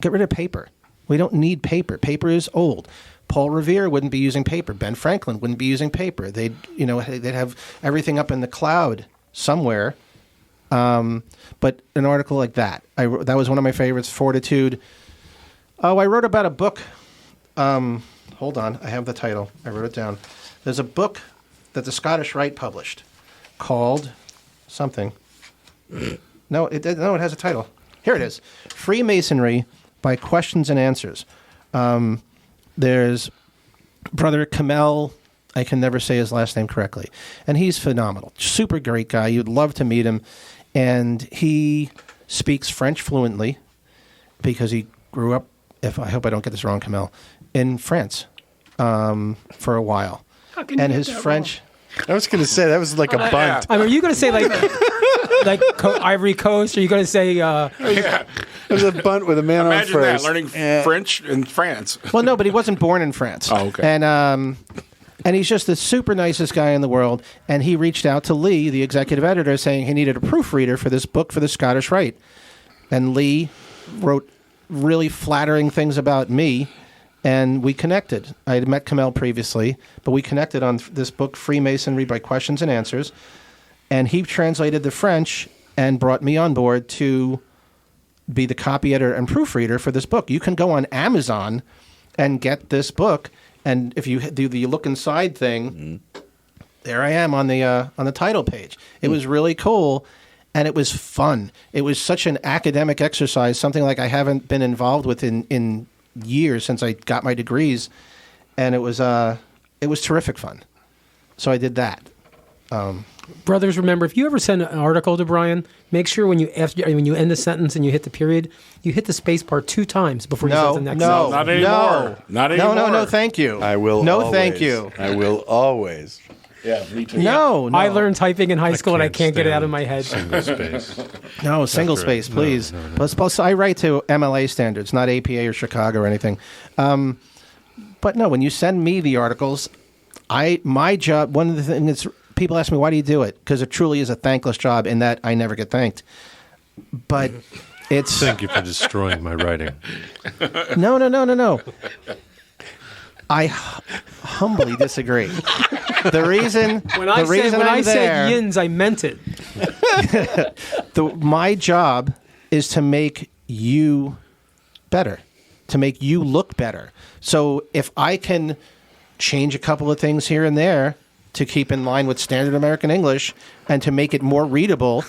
get rid of paper. We don't need paper. Paper is old. Paul Revere wouldn't be using paper. Ben Franklin wouldn't be using paper. They'd have everything up in the cloud somewhere. But an article like that, that was one of my favorites, Fortitude. Oh, I wrote about a book. Hold on, I have the title. I wrote it down. There's a book that the Scottish Rite published called something. No, it has a title. Here it is. Freemasonry by Questions and Answers. There's Brother Kamel, I can never say his last name correctly, and he's phenomenal. Super great guy. You'd love to meet him. And he speaks French fluently because he grew up, I hope I don't get this wrong, Kamel, in France for a while. And his French... I was going to say, that was like a bunt. I mean, are you going to say like Ivory Coast? Or are you going to say... It was a bunt with a man Imagine on that, first. learning French in France. Well, no, but he wasn't born in France. Oh, okay. And he's just the super nicest guy in the world. And he reached out to Lee, the executive editor, saying he needed a proofreader for this book for the Scottish Rite. And Lee wrote really flattering things about me, and we connected. I had met Kamel previously, but we connected on this book, Freemasonry by Questions and Answers. And he translated the French and brought me on board to be the copy editor and proofreader for this book. You can go on Amazon and get this book, and if you do the look inside thing, there I am on the title page. It was really cool, and it was fun. It was such an academic exercise, something like I haven't been involved with in years since I got my degrees, and it was terrific fun. So I did that. Brothers, remember, if you ever send an article to Brian, make sure when you end the sentence and you hit the period, you hit the space bar 2 times before you start the next sentence. Not anymore. Not anymore. No, thank you. I will No, always. thank you. I will always. Yeah, me too. No. I learned typing in high school and I can't get it out of stand my head. Single space. No, single space, please. Plus, I write to MLA standards, not APA or Chicago or anything. But no, when you send me the articles, my job, one of the things people ask me, why do you do it? Because it truly is a thankless job in that I never get thanked. But it's... Thank you for destroying my writing. No. I humbly disagree. The reason When I said yins, I meant it. My job is to make you better, to make you look better. So if I can change a couple of things here and there to keep in line with standard American English and to make it more readable,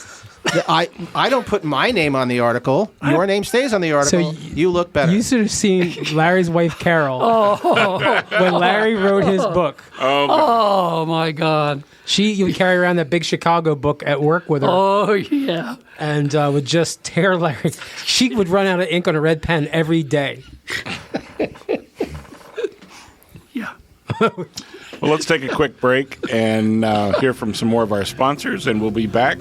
I don't put my name on the article. Your name stays on the article. You look better. You should have seen Larry's wife, Carol, when Larry wrote his book. Oh, my God. She would carry around that big Chicago book at work with her. Oh, yeah. And would just tear Larry. She would run out of ink on a red pen every day. Yeah. Well, let's take a quick break and hear from some more of our sponsors, and we'll be back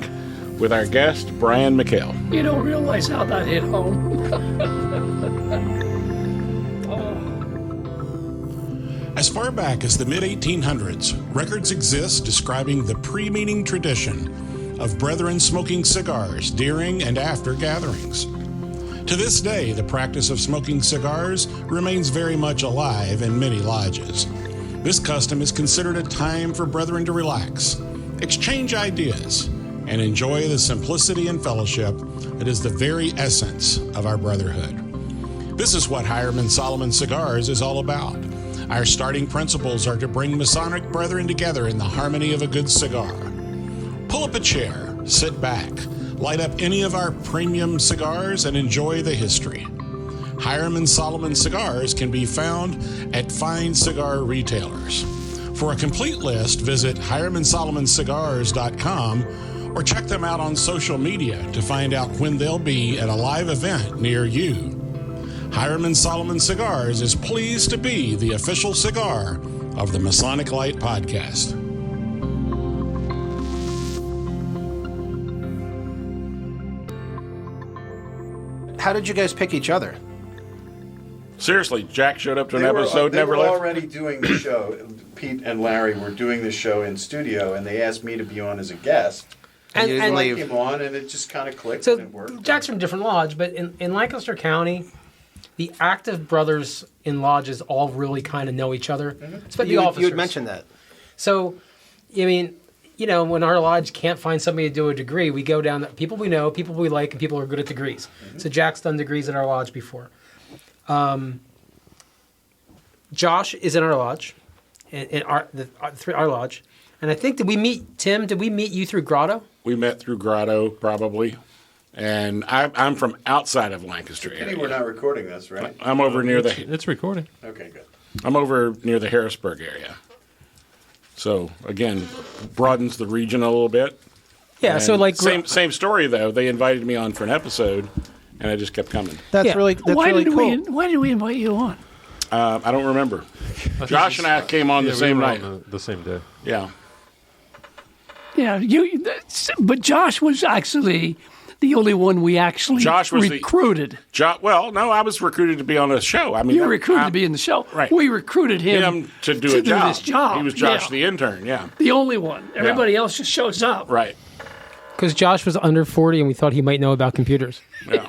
with our guest, Brian McHale. You don't realize how that hit home. As far back as the mid-1800s, records exist describing the pre-meeting tradition of brethren smoking cigars during and after gatherings. To this day, the practice of smoking cigars remains very much alive in many lodges. This custom is considered a time for brethren to relax, exchange ideas, and enjoy the simplicity and fellowship that is the very essence of our brotherhood. This is what Hiram Solomon Cigars is all about. Our starting principles are to bring Masonic brethren together in the harmony of a good cigar. Pull up a chair, sit back, light up any of our premium cigars, and enjoy the history. Hiram Solomon Cigars can be found at fine cigar retailers. For a complete list, visit HiramandSolomonCigars.com or check them out on social media to find out when they'll be at a live event near you. Hiram Solomon Cigars is pleased to be the official cigar of the Masonic Lite podcast. How did you guys pick each other? Seriously, Jack showed up to an episode, never They were left. already doing the show. Pete and Larry were doing the show in studio, and they asked me to be on as a guest. And I came on, and it just kind of clicked, so and it worked. Jack's from a different lodge, but in Lancaster County, the active brothers in lodges all really kind of know each other. Especially the officers. You had mentioned that. So, I mean, you know, when our lodge can't find somebody to do a degree, we go down people we know, people we like, and people who are good at degrees. So Jack's done degrees at our lodge before. Josh is in our lodge, in our lodge. And I think, did we meet Tim? Did we meet you through Grotto? We met through Grotto, probably. And I'm from outside of Lancaster area. We're not recording this, right? I'm over near the. It's recording. Okay, good. I'm over near the Harrisburg area. So again, broadens the region a little bit. Yeah. And So like same story though. They invited me on for an episode, and I just kept coming. That's really cool. Why did we invite you on? I don't remember. Josh and I came on the same night. The same day. Yeah. Yeah, but Josh was actually the only one we actually recruited. Well, no, I was recruited to be on a show. I mean, you were recruited to be in the show. Right. We recruited him to do a job. this job. He was Josh the intern, yeah. The only one. Everybody else just shows up. Right. because Josh was under 40 and we thought he might know about computers. Yeah.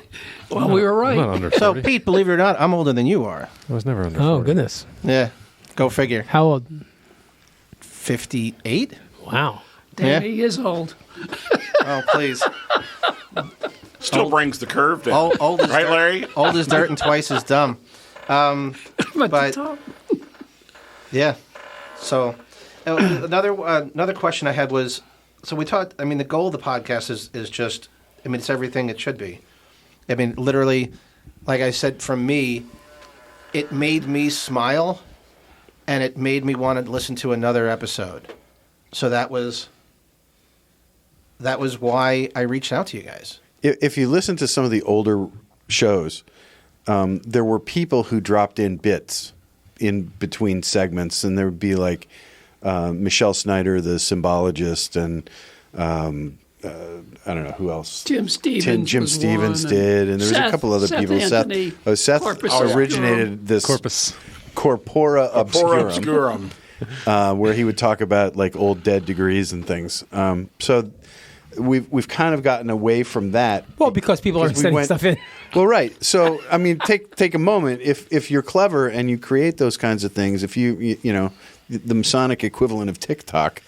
Well, we were I'm not right. under So, 40. Pete, believe it or not, I'm older than you are. I was never under Oh, 40. goodness. Yeah. Go figure. How old? 58? Wow. Damn, Yeah. he is old. Oh, please. Still brings the curve down. Old as Right, dirt, Larry? Old as dirt and twice as dumb. But But- Yeah. So another question I had was, so we talked, I mean, the goal of the podcast is just, I mean, it's everything it should be. I mean, literally, like I said, from me, it made me smile and it made me want to listen to another episode. So that was why I reached out to you guys. If you listen to some of the older shows, there were people who dropped in bits in between segments, and there would be like Michelle Snyder, the symbologist, and I don't know who else. Jim Stevens. Jim was Stevens one, did, and there was a couple other Seth people. Anthony, Seth Corpus originated this Corpus. Corpora Obscurum, Obscurum. where he would talk about like old dead degrees and things. So we've kind of gotten away from that. Well, because people aren't sending stuff in. Well, right. So, I mean, take a moment. If you're clever and you create those kinds of things, if you know, the Masonic equivalent of TikTok,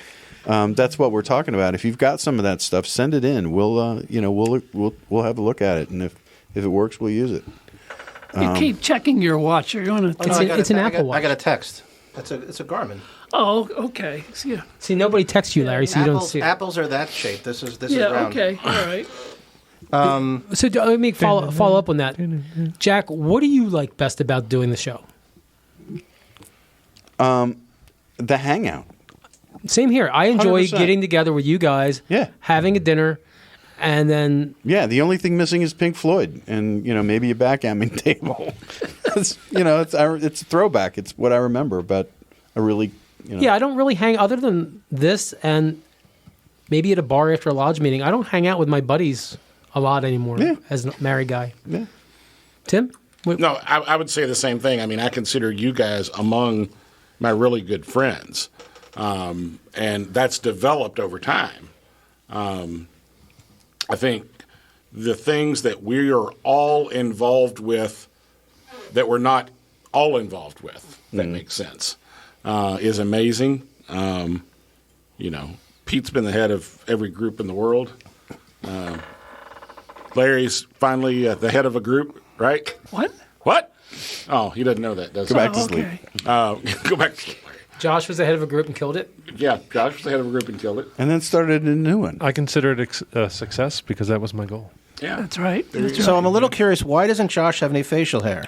that's what we're talking about. If you've got some of that stuff, send it in. We'll have a look at it, and if it works, we'll use it. You keep checking your watch. You're going to. It's an Apple Watch. I got a text. It's a Garmin. Oh, okay. See, nobody texts you, Larry, so you don't see it. Apples are that shape. This is Yeah, round. okay. All right. So let me follow up on that. Jack, what do you like best about doing the show? The hangout. Same here. I enjoy 100%. getting together with you guys, having a dinner, and then... Yeah, the only thing missing is Pink Floyd and, maybe a backgammon table. It's a throwback. It's what I remember, but I really, Yeah, I don't really hang, other than this and maybe at a bar after a lodge meeting, I don't hang out with my buddies a lot anymore as a married guy. Yeah. Tim? No, I would say the same thing. I mean, I consider you guys among my really good friends, and that's developed over time. I think the things that we are all involved with that we're not all involved with, if that makes sense, is amazing. Pete's been the head of every group in the world. Larry's finally the head of a group, right? What? Oh, he doesn't know that, does he? Go back to sleep. Go back to sleep. Josh was the head of a group and killed it? Yeah, Josh was the head of a group and killed it. And then started a new one. I consider it a success because that was my goal. Yeah, That's right. So I'm a little curious. Why doesn't Josh have any facial hair?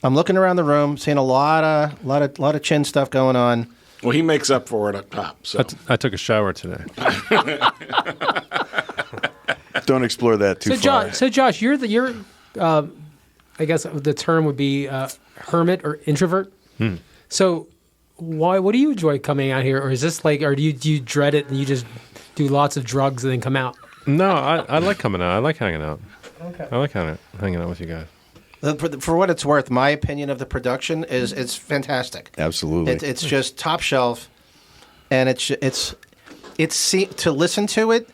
I'm looking around the room, seeing a lot of chin stuff going on. Well, he makes up for it up top. So I took a shower today. Don't explore that too far. So Josh, you're I guess the term would be hermit or introvert. So what do you enjoy coming out here? Or is this like, or do you dread it and you just do lots of drugs and then come out? No, I like coming out. I like hanging out. Okay. I like hanging out with you guys. For what it's worth, my opinion of the production is it's fantastic. Absolutely. It's just top shelf, and it's to listen to it,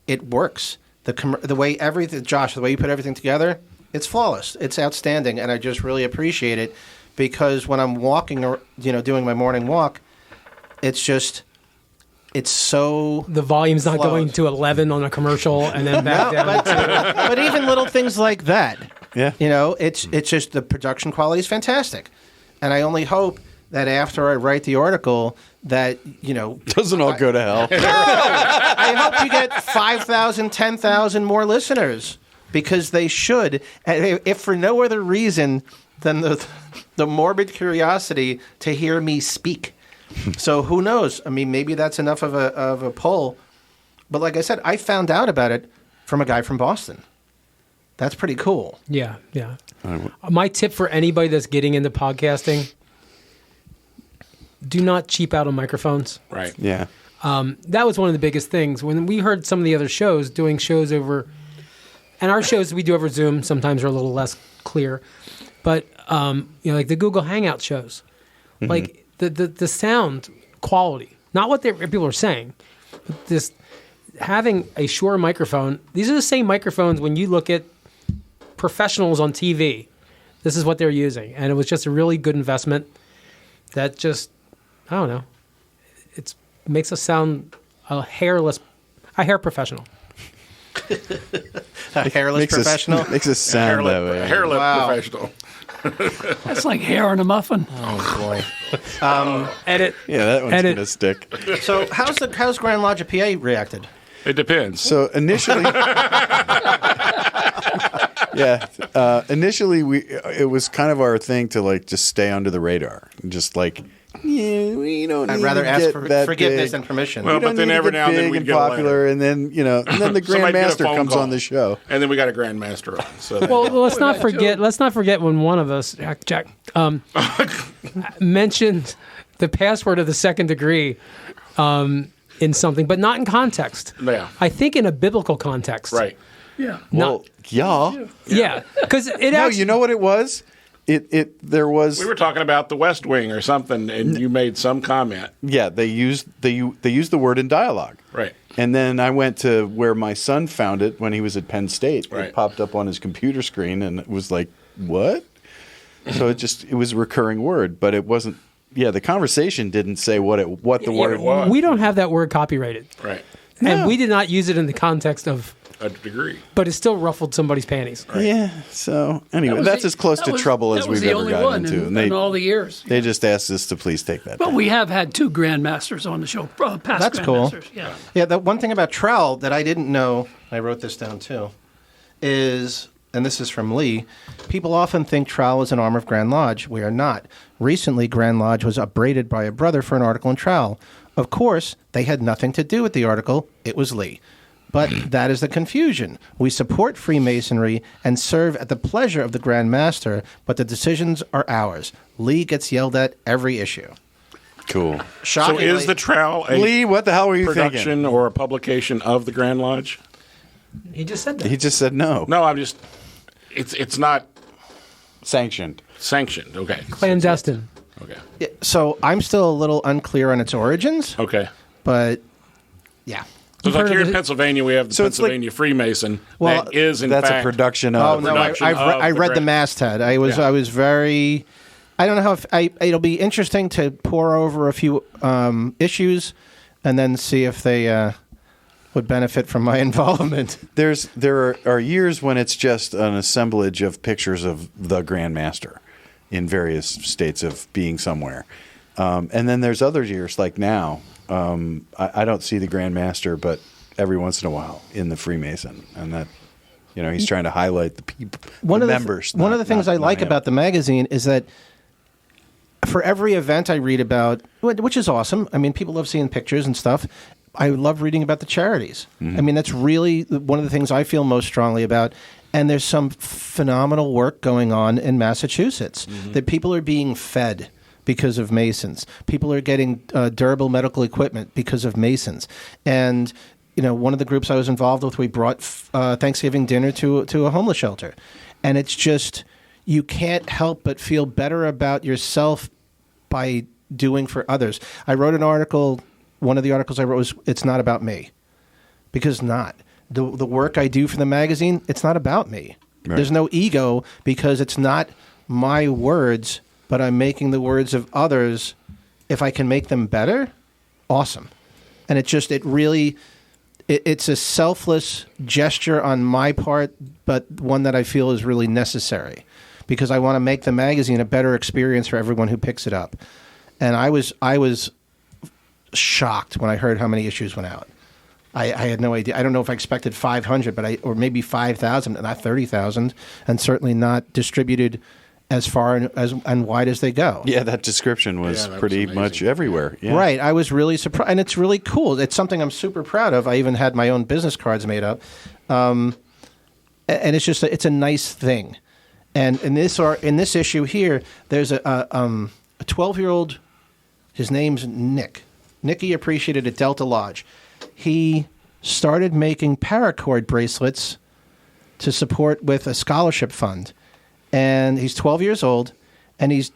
it works. The way everything, Josh, the way you put everything together, it's flawless. It's outstanding, and I just really appreciate it because when I'm walking or doing my morning walk, it's so the volume's not flawed. going to 11 on a commercial and then back down to... But even little things like that, Yeah. it's just the production quality is fantastic, and I only hope that after I write the article that Doesn't all go to hell. I hope you get 5,000, 10,000 more listeners because they should, if for no other reason than the morbid curiosity to hear me speak. So who knows? I mean, maybe that's enough of a pull. But like I said, I found out about it from a guy from Boston. That's pretty cool. Yeah. My tip for anybody that's getting into podcasting, do not cheap out on microphones. right. Yeah. That was one of the biggest things. When we heard some of the other shows doing shows over, and our shows we do over Zoom sometimes are a little less clear, but like the Google Hangout shows, like the sound quality, not what people are saying, this having a Shure microphone. These are the same microphones when you look at professionals on TV. This is what they're using, and it was just a really good investment. That just, I don't know, it makes us sound a hair professional. A hairless professional. Makes us sound that way. Hairless Wow. professional. That's like hair on a muffin. Oh boy. Edit. Yeah, that one's Edit. gonna stick. So how's Grand Lodge of PA reacted? It depends. So initially, it was kind of our thing to like just stay under the radar, just like we don't. I'd need rather to ask get for that forgiveness big. than permission. Well, We don't but then need to every get now and then big we'd and get a popular, letter. and then then the Somebody get a Grandmaster phone comes call. on the show. And then we got a grandmaster on. So Well, let's not forget. Let's not forget when one of us, Jack, mentioned the password of the second degree in something, but not in context. Yeah. I think in a biblical context. right. Yeah. Well, yeah. Yeah, because it No, actually. you know what it was? There was. We were talking about the West Wing or something, and you made some comment. Yeah, they used the word in dialogue. Right. And then I went to where my son found it when he was at Penn State. Right. It popped up on his computer screen, and it was like, what? So it was a recurring word, but it wasn't. Yeah, the conversation didn't say what the word was. We don't have that word copyrighted, Right. and we did not use it in the context of a degree. But it still ruffled somebody's panties. Yeah. So anyway, that's as close to trouble as we've ever gotten into. In all the years. They just asked us to please take that. But down. we have had 2 grandmasters on the show. Past That's cool. grandmasters. Yeah. Yeah, the one thing about trowel that I didn't know, I wrote this down too, is, and this is from Lee, people often think trowel is an arm of Grand Lodge. We are not. Recently, Grand Lodge was upbraided by a brother for an article in trowel. Of course, they had nothing to do with the article. It was Lee. But that is the confusion. We support Freemasonry and serve at the pleasure of the Grand Master, but the decisions are ours. Lee gets yelled at every issue. Cool. So Shockingly, is the trowel a Lee, what the hell were you production thinking? or a publication of the Grand Lodge? He just said that. He just said no. No, I'm just. It's not Sanctioned. sanctioned. Okay. Clandestine. Okay. so I'm still a little unclear on its origins, Okay. but yeah. Because like heard here of in it? Pennsylvania, we have the So it's like- Pennsylvania Freemason. Well, that is in That's fact a production Oh of. no, production I of read the the Grand- masthead. I was very. I don't know how. It'll be interesting to pour over a few issues, and then see if they would benefit from my involvement. There are years when it's just an assemblage of pictures of the Grand Master in various states of being somewhere. And then there's other years like now. I don't see the Grand Master, but every once in a while in the Freemason. And that, he's trying to highlight the people, members. One of the things I like about the magazine is that for every event I read about, which is awesome. I mean, people love seeing pictures and stuff. I love reading about the charities. I mean, that's really one of the things I feel most strongly about. And there's some phenomenal work going on in Massachusetts that people are being fed because of Masons. People are getting durable medical equipment because of Masons. And, one of the groups I was involved with, we brought Thanksgiving dinner to a homeless shelter. And it's just, you can't help but feel better about yourself by doing for others. I wrote an article. One of the articles I wrote was, it's not about me. Because it's not. The work I do for the magazine, it's not about me. Right. There's no ego because it's not my words, but I'm making the words of others. If I can make them better, awesome. And it's a selfless gesture on my part, but one that I feel is really necessary because I want to make the magazine a better experience for everyone who picks it up. And I was shocked when I heard how many issues went out. I had no idea. I don't know if I expected 500, or maybe 5,000, not 30,000, and certainly not distributed as far and wide as they go. Yeah, that description was pretty much everywhere. Yeah. Right. I was really surprised, and it's really cool. It's something I'm super proud of. I even had my own business cards made up, and it's just it's a nice thing. And in this issue here, there's a 12-year-old. His name's Nick. Nicky appreciated at Delta Lodge. He started making paracord bracelets to support with a scholarship fund. And he's 12 years old, and he's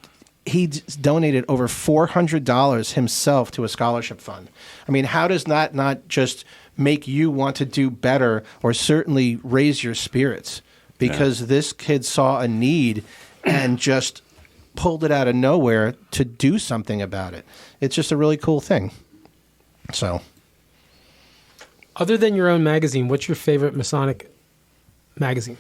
donated over $400 himself to a scholarship fund. I mean, how does that not just make you want to do better or certainly raise your spirits? Because this kid saw a need and just pulled it out of nowhere to do something about it. It's just a really cool thing. So, Other than your own magazine, what's your favorite Masonic magazine?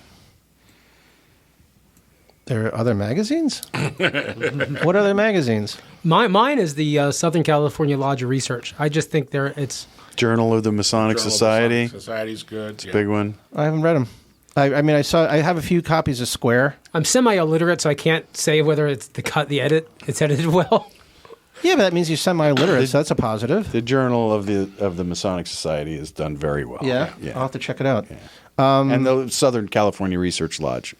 there are other magazines? What other magazines? Mine is the Southern California Lodge of Research. I just think it's Journal of the Masonic Society. Society's good. Big one. I haven't read them. I mean, I have a few copies of Square. I'm semi-illiterate, so I can't say whether it's the edit. It's edited well. Yeah, but that means you're semi-literate, so that's a positive. The Journal of the Masonic Society is done very well. Yeah? I'll have to check it out. Yeah. And the Southern California Research Lodge,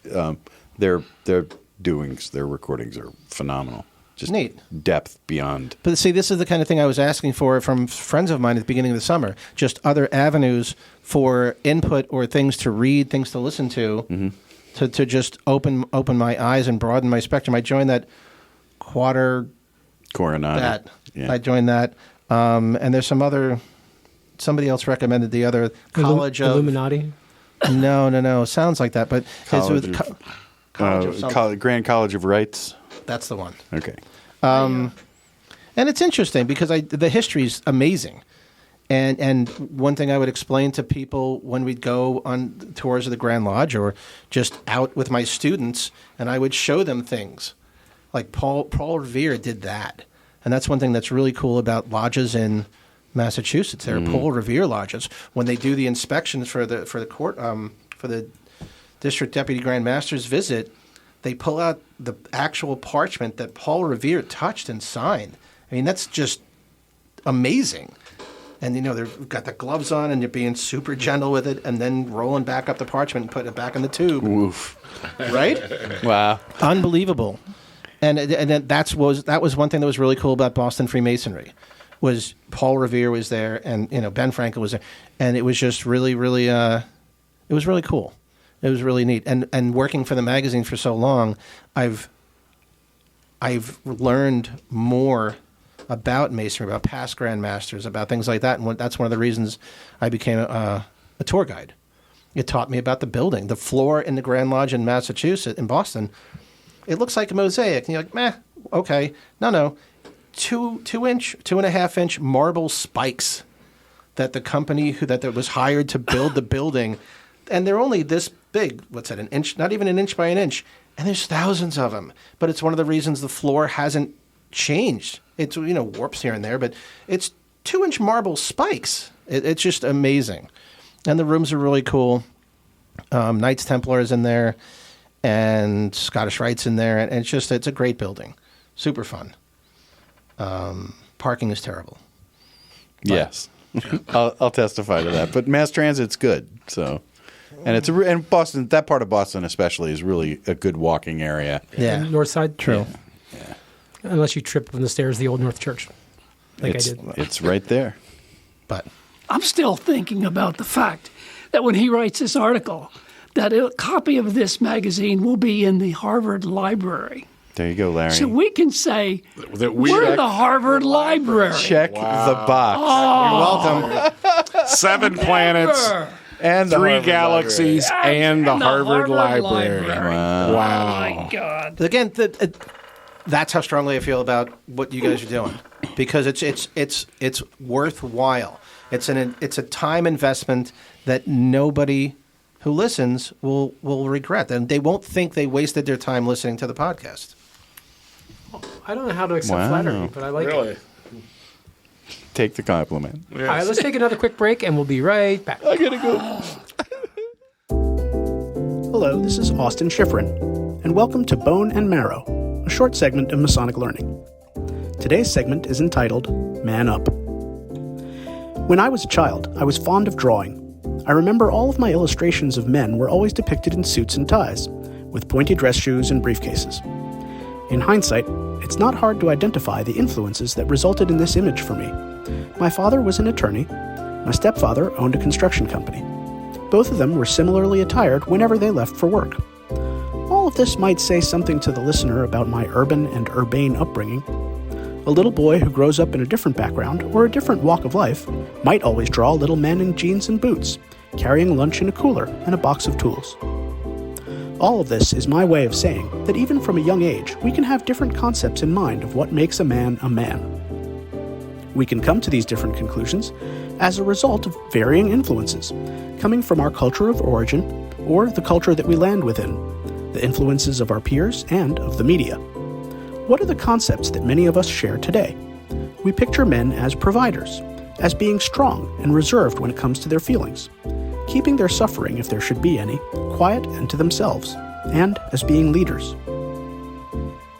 their recordings are phenomenal. Just neat. Depth beyond. But see, this is the kind of thing I was asking for from friends of mine at the beginning of the summer. Just other avenues for input or things to read, things to listen to, to just open my eyes and broaden my spectrum. I joined that Coronado. I joined that. And there's somebody else recommended the other College of... Illuminati? No. Sounds like that, but Grand College of Rights. That's the one. Okay. And it's interesting because the history is amazing. And one thing I would explain to people when we'd go on tours of the Grand Lodge or just out with my students, and I would show them things. Like Paul Revere did that. And that's one thing that's really cool about lodges in Massachusetts. There are Paul Revere lodges. When they do the inspections for the court for the District Deputy Grand Master's visit, they pull out the actual parchment that Paul Revere touched and signed. I mean, that's just amazing. And, they've got the gloves on, and they're being super gentle with it, and then rolling back up the parchment and putting it back in the tube. Oof. Right? Wow. Unbelievable. And that was one thing that was really cool about Boston Freemasonry, was Paul Revere was there, and Ben Franklin was there, and it was just really, really, it was really cool. It was really neat. And working for the magazine for so long, I've learned more about Masonry, about past Grand Masters, about things like that, and that's one of the reasons I became a tour guide. It taught me about the building. The floor in the Grand Lodge in Massachusetts, in Boston, it looks like a mosaic. And you're like, meh, okay. No. 2.5-inch marble spikes that the company that was hired to build the building, and they're only this big. What's that, an inch? Not even an inch by an inch. And there's thousands of them. But it's one of the reasons the floor hasn't changed. It's, warps here and there, but it's 2-inch marble spikes. It's just amazing. And the rooms are really cool. Knights Templar is in there, and Scottish Rite's in there. And it's a great building. Super fun. Parking is terrible. Yes. I'll testify to that. But mass transit's good. So, and Boston, that part of Boston especially, is really a good walking area. Yeah. North Side? True. Yeah. Unless you trip from the stairs of the Old North Church, like I did. It's right there. But I'm still thinking about the fact that when he writes this article, that a copy of this magazine will be in the Harvard Library. There you go, Larry. So we can say that we're the Harvard Library. Check the box. Oh. you're welcome. 7 planets, And the 3 Harvard galaxies, and the Harvard Library. Wow. Oh my God! Again, that's how strongly I feel about what you guys are doing, because it's worthwhile. It's a time investment that nobody who listens will regret, and they won't think they wasted their time listening to the podcast. I don't know how to accept flattery, but I like it. Take the compliment. All right, let's take another quick break, and we'll be right back. I gotta go. Hello, this is Austin Shifrin, and welcome to Bone and Marrow, a short segment of Masonic learning. Today's segment is entitled Man Up. When I was a child, I was fond of drawing. I remember all of my illustrations of men were always depicted in suits and ties, with pointy dress shoes and briefcases. In hindsight, it's not hard to identify the influences that resulted in this image for me. My father was an attorney. My stepfather owned a construction company. Both of them were similarly attired whenever they left for work. All of this might say something to the listener about my urban and urbane upbringing. A little boy who grows up in a different background or a different walk of life might always draw little men in jeans and boots, carrying lunch in a cooler and a box of tools. All of this is my way of saying that even from a young age, we can have different concepts in mind of what makes a man a man. We can come to these different conclusions as a result of varying influences, coming from our culture of origin or the culture that we land within, the influences of our peers and of the media. What are the concepts that many of us share today? We picture men as providers, as being strong and reserved when it comes to their feelings, keeping their suffering, if there should be any, quiet and to themselves, and as being leaders.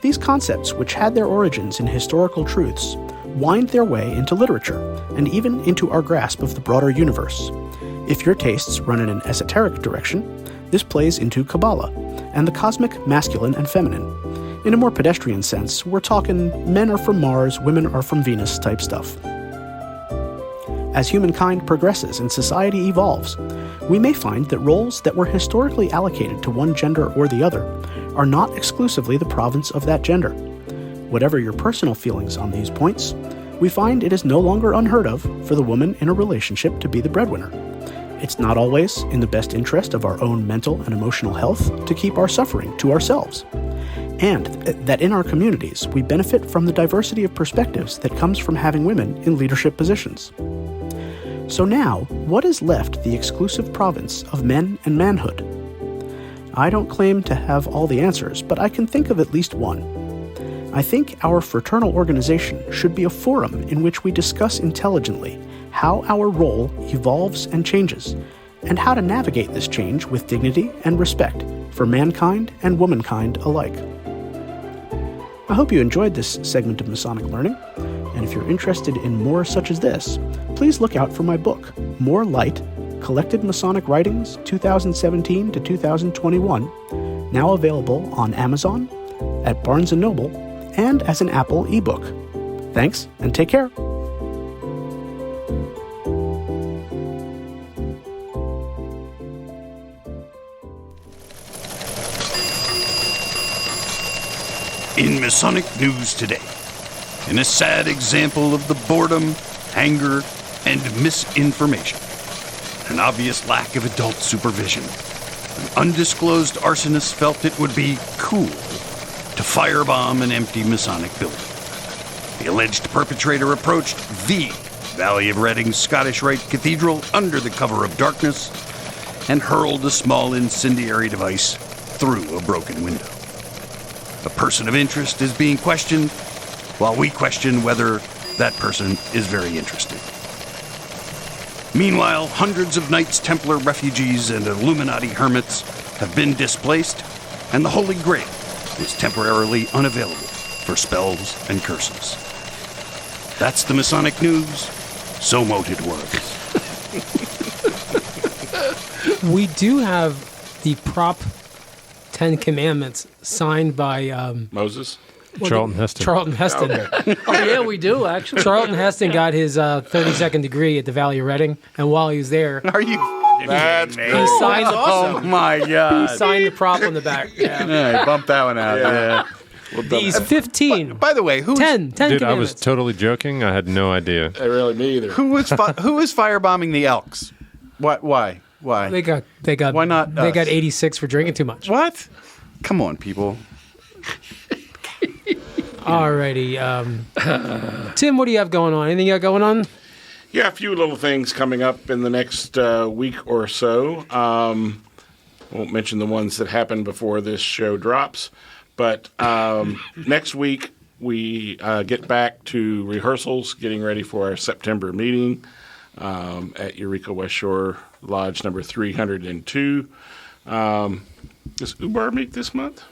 These concepts, which had their origins in historical truths, wind their way into literature and even into our grasp of the broader universe. If your tastes run in an esoteric direction, this plays into Kabbalah and the cosmic masculine and feminine. In a more pedestrian sense, we're talking men are from Mars, women are from Venus type stuff. As humankind progresses and society evolves, we may find that roles that were historically allocated to one gender or the other are not exclusively the province of that gender. Whatever your personal feelings on these points, we find it is no longer unheard of for the woman in a relationship to be the breadwinner. It's not always in the best interest of our own mental and emotional health to keep our suffering to ourselves. And that in our communities, we benefit from the diversity of perspectives that comes from having women in leadership positions. So now, what is left the exclusive province of men and manhood? I don't claim to have all the answers, but I can think of at least one. I think our fraternal organization should be a forum in which we discuss intelligently how our role evolves and changes, and how to navigate this change with dignity and respect for mankind and womankind alike. I hope you enjoyed this segment of Masonic Learning, and if you're interested in more such as this, please look out for my book, More Lite, Collected Masonic Writings 2017 to 2021, now available on Amazon, at Barnes & Noble, and as an Apple ebook. Thanks, and take care. In Masonic news today, in a sad example of the boredom, anger, and misinformation, an obvious lack of adult supervision, an undisclosed arsonist felt it would be cool to firebomb an empty Masonic building. The alleged perpetrator approached the Valley of Reading Scottish Rite Cathedral under the cover of darkness and hurled a small incendiary device through a broken window. A person of interest is being questioned, while we question whether that person is very interested. Meanwhile, hundreds of Knights Templar refugees and Illuminati hermits have been displaced, and the Holy Grail is temporarily unavailable for spells and curses. That's the Masonic news. So mote it was. We do have the Prop 10 Commandments signed by Moses? Charlton Heston. Charlton Heston. Okay. Oh, yeah, we do, actually. Charlton Heston got his 32nd degree at the Valley of Reading, and while he was there, Are you? That's he good. signed, Oh my God! he signed the prop on the back. Yeah. Yeah, bump that one out. Yeah. Yeah. These 15. By the way, 10 Dude, I was commandments. totally joking. I had no idea. Really, me either. who was firebombing the Elks? What? Why? They got Why not They us? got 86 for drinking too much. What? Come on, people. Alrighty. Tim, what do you have going on? Anything you got going on? Yeah, a few little things coming up in the next week or so. Won't mention the ones that happen before this show drops. But next week, we get back to rehearsals, getting ready for our September meeting at Eureka West Shore Lodge number 302. Does Ubar meet this month?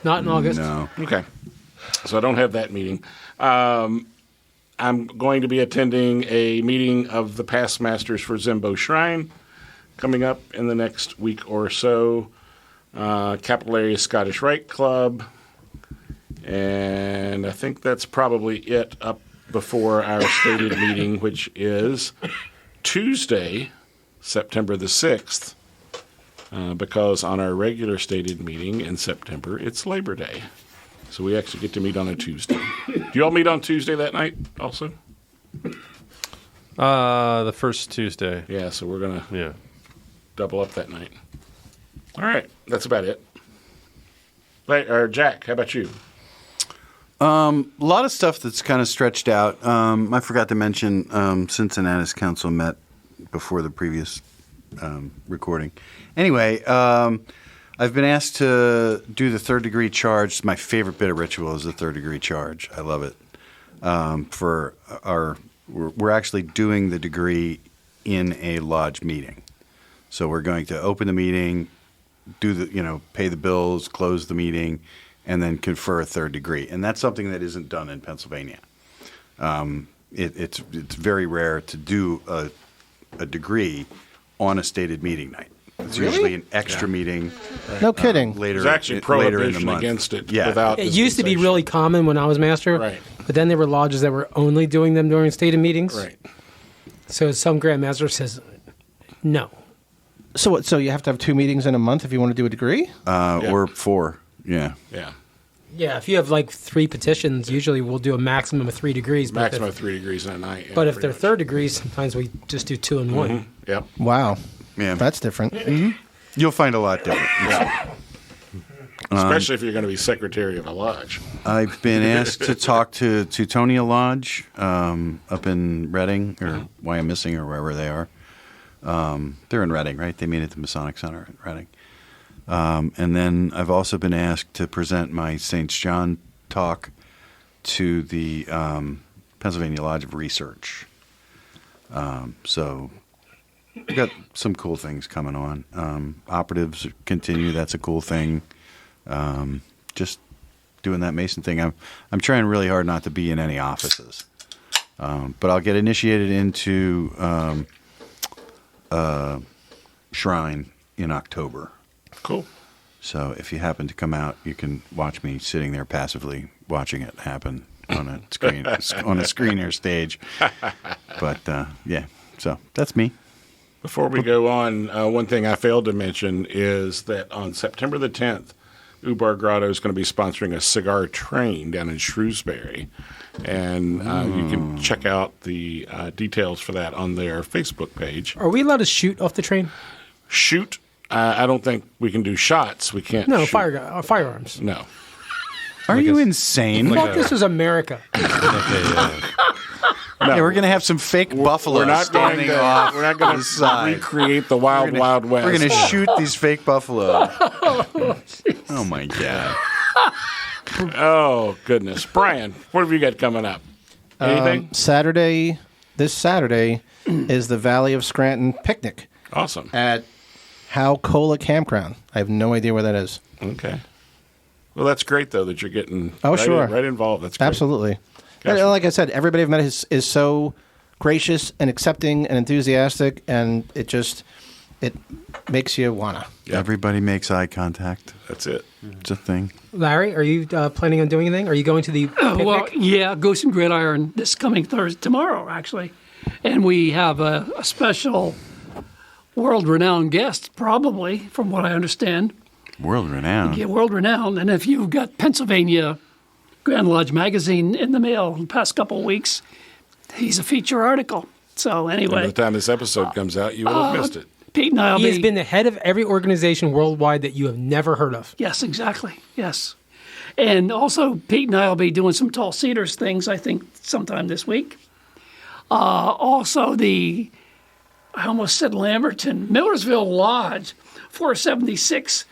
Not in August. No. Okay. So I don't have that meeting. I'm going to be attending a meeting of the past masters for Zimbo Shrine coming up in the next week or so. Capital Area Scottish Rite Club. And I think that's probably it up before our stated meeting, which is Tuesday, September the 6th, because on our regular stated meeting in September, it's Labor Day. So we actually get to meet on a Tuesday. Do you all meet on Tuesday that night also? The first Tuesday. Yeah, so we're going to Yeah. double up that night. All right, that's about it. Jack, how about you? A lot of stuff that's kind of stretched out. I forgot to mention Cincinnati's council met before the previous recording. Anyway, I've been asked to do the third degree charge. My favorite bit of ritual is the third degree charge. I love it. We're actually doing the degree in a lodge meeting. So we're going to open the meeting, pay the bills, close the meeting, and then confer a third degree. And that's something that isn't done in Pennsylvania. It's very rare to do a degree on a stated meeting night. It's usually an extra meeting. No kidding. Later, There's actually later in the prohibition month. against it Yeah. without It used to be really common when I was master, Right. but then there were lodges that were only doing them during stated meetings. Right. So some Grand Master says, no. So what? So you have to have 2 meetings in a month if you want to do a degree? Or 4. Yeah. Yeah. Yeah, if you have like 3 petitions, usually we'll do a maximum of 3 degrees. But Maximum if, of 3 degrees in a night. Yeah, but if pretty they're much. third degrees, sometimes we just do 2 and 1. Yep. Wow. Yeah. That's different. You'll find a lot different. Especially if you're going to be secretary of a lodge. I've been asked to talk to Teutonia Lodge up in Reading or Wyomissing or wherever they are. They're in Reading, right? They meet at the Masonic Center in Reading. And then I've also been asked to present my St. John talk to the Pennsylvania Lodge of Research. So we've got some cool things coming on. Operatives continue. That's a cool thing. Just doing that Mason thing. I'm trying really hard not to be in any offices. But I'll get initiated into Shrine in October. Cool. So if you happen to come out, you can watch me sitting there passively watching it happen on a screen on a screener stage. But yeah, so that's me. Before we go on, one thing I failed to mention is that on September the 10th, Ubar Grotto is going to be sponsoring a cigar train down in Shrewsbury. And you can check out the details for that on their Facebook page. Are we allowed to shoot off the train? Shoot? I don't think we can do shots. We can't No, shoot. firearms. No. Are you insane? Thought this was America. Yeah, we're going to have some fake buffalo We're not going standing to, off we're not going the to side. recreate the Wild West. We're going to shoot these fake buffalo. Oh, my God. Oh, goodness. Brian, what have you got coming up? Anything? This Saturday is the Valley of Scranton picnic Awesome. at How Cola Campground. I have no idea where that is. Okay. Well, that's great, though, that you're getting sure. right involved. That's great. Absolutely. Gotcha. And like I said, everybody I've met is so gracious and accepting and enthusiastic, and it makes you wanna. Yeah. Everybody makes eye contact. That's it. It's a thing. Larry, are you planning on doing anything? Are you going to the picnic? Well, yeah, Goose and Gridiron this coming tomorrow, actually. And we have a special world-renowned guest, probably, from what I understand. World-renowned. Yeah, world-renowned. And if you've got Pennsylvania Grand Lodge Magazine in the mail the past couple of weeks, he's a feature article. So By anyway, the time this episode comes out, you will have missed it. Pete and I will He has been the head of every organization worldwide that you have never heard of. Yes, exactly. Yes. And also, Pete and I will be doing some Tall Cedars things, I think, sometime this week. Also, I almost said Lamberton, Millersville Lodge 476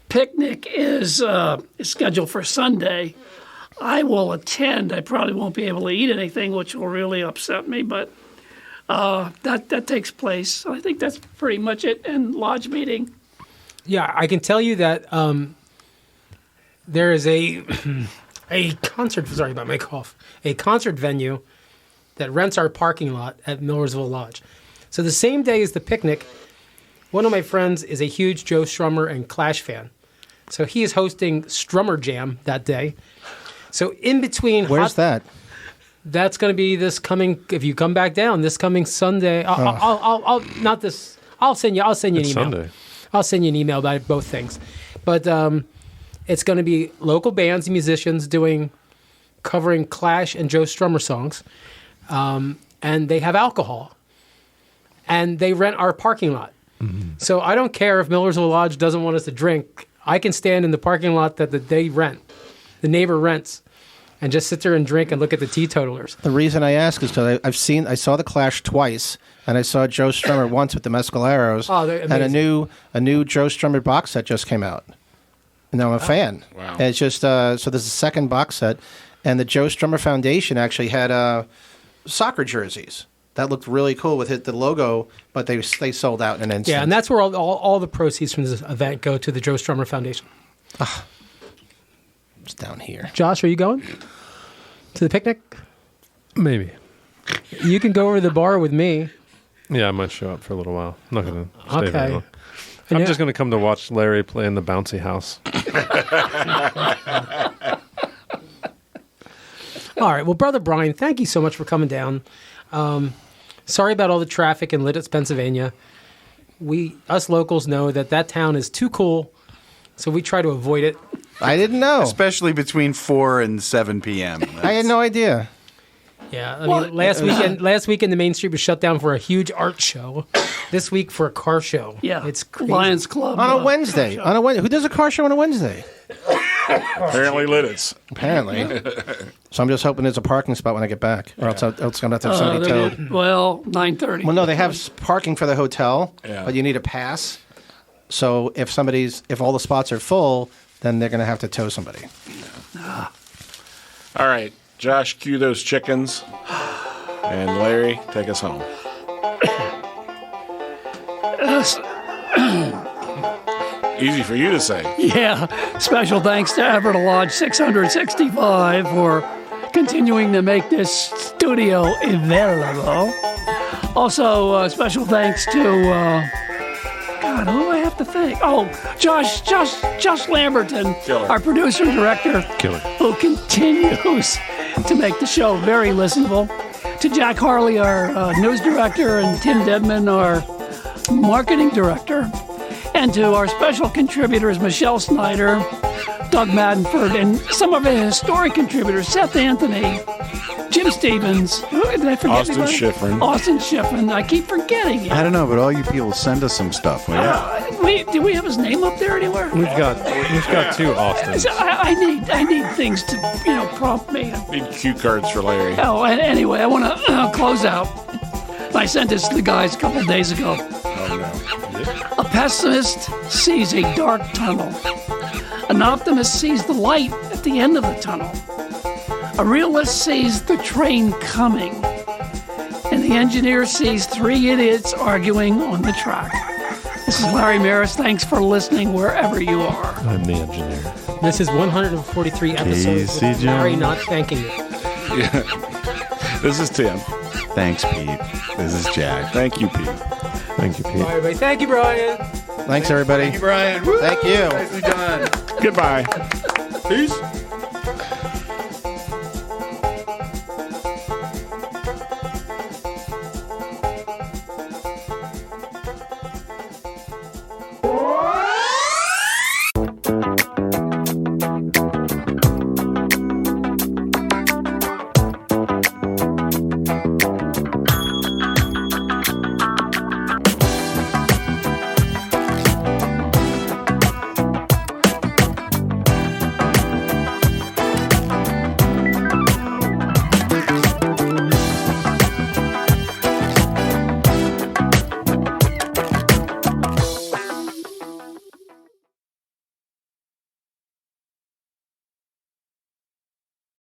picnic is scheduled for Sunday. I will attend. I probably won't be able to eat anything, which will really upset me, but that takes place. I think that's pretty much it. And lodge meeting. Yeah, I can tell you that there is a concert. Sorry about my cough. A concert venue that rents our parking lot at Millersville Lodge. So the same day as the picnic, one of my friends is a huge Joe Strummer and Clash fan. So he is hosting Strummer Jam that day. So in between, Where's that? That's going to be this coming. If you come back down this coming Sunday, I'll not this. I'll send you an email. Sunday. I'll send you an email about both things. But it's going to be local bands and musicians covering Clash and Joe Strummer songs, and they have alcohol, and they rent our parking lot. Mm-hmm. So I don't care if Millersville Lodge doesn't want us to drink. I can stand in the parking lot that the neighbor rents, and just sit there and drink and look at the teetotalers. The reason I ask is because I saw the Clash twice, and I saw Joe Strummer once with the Mescaleros. Oh, they're amazing. And a new Joe Strummer box set just came out. And I'm a fan. Wow. And it's just so there's a second box set, and the Joe Strummer Foundation actually had soccer jerseys that looked really cool with the logo, but they sold out in an instant. Yeah, and that's where all the proceeds from this event go to the Joe Strummer Foundation. It's down here. Josh, are you going to the picnic? Maybe. You can go over to the bar with me. Yeah, I might show up for a little while. I'm not going to stay very long. And I'm just going to come to watch Larry play in the bouncy house. All right. Well, Brother Brian, thank you so much for coming down. Sorry about all the traffic in Lititz, Pennsylvania. Us locals know that town is too cool, so we try to avoid it. I didn't know. Especially between 4 and 7 p.m. I had no idea. Yeah, I mean, last weekend the Main Street was shut down for a huge art show. This week for a car show. Yeah, it's crazy. Lions Club on a Wednesday. On a Wednesday, who does a car show on a Wednesday? Apparently, Lidditz. Apparently. So I'm just hoping there's a parking spot when I get back, or else I'm going to have to have somebody towed. Well, 9:30. Well, no, they have parking for the hotel, Yeah. but you need a pass. So if all the spots are full, then they're going to have to tow somebody. All right, Josh, cue those chickens. And Larry, take us home. Easy for you to say. Yeah. Special thanks to Everett Lodge 665 for continuing to make this studio available. Also, special thanks to, God, who do I have to thank? Oh, Josh Lamberton, Killer. our producer and director, Killer. who continues to make the show very listenable. To Jack Harley, our news director, and Tim Dedman, our marketing director. And to our special contributors, Michelle Snyder, Doug Maddenford, and some of our historic contributors, Seth Anthony, Jim Stevens. Who did I forget? Austin Shifrin. Austin Shifrin. I keep forgetting him. I don't know, but all you people send us some stuff. Will you? Do we have his name up there anywhere? We've got two Austins. So I need things to prompt me. Need cue cards for Larry. Oh, and anyway, I want to close out. I sent this to the guys a couple of days ago. Oh, no. A pessimist sees a dark tunnel. An optimist sees the light at the end of the tunnel. A realist sees the train coming. And the engineer sees three idiots arguing on the track. This is Larry Merris. Thanks for listening wherever you are. I'm the engineer. This is 143 episodes with Larry not thanking you. Yeah. This is Tim. Thanks, Pete. This is Jack. Thank you, Pete. Thank you, Pete. Bye, everybody. Thank you, Brian. Thanks, everybody. Thank you, Brian. Woo! Thank you. Nicely done. Goodbye. Peace.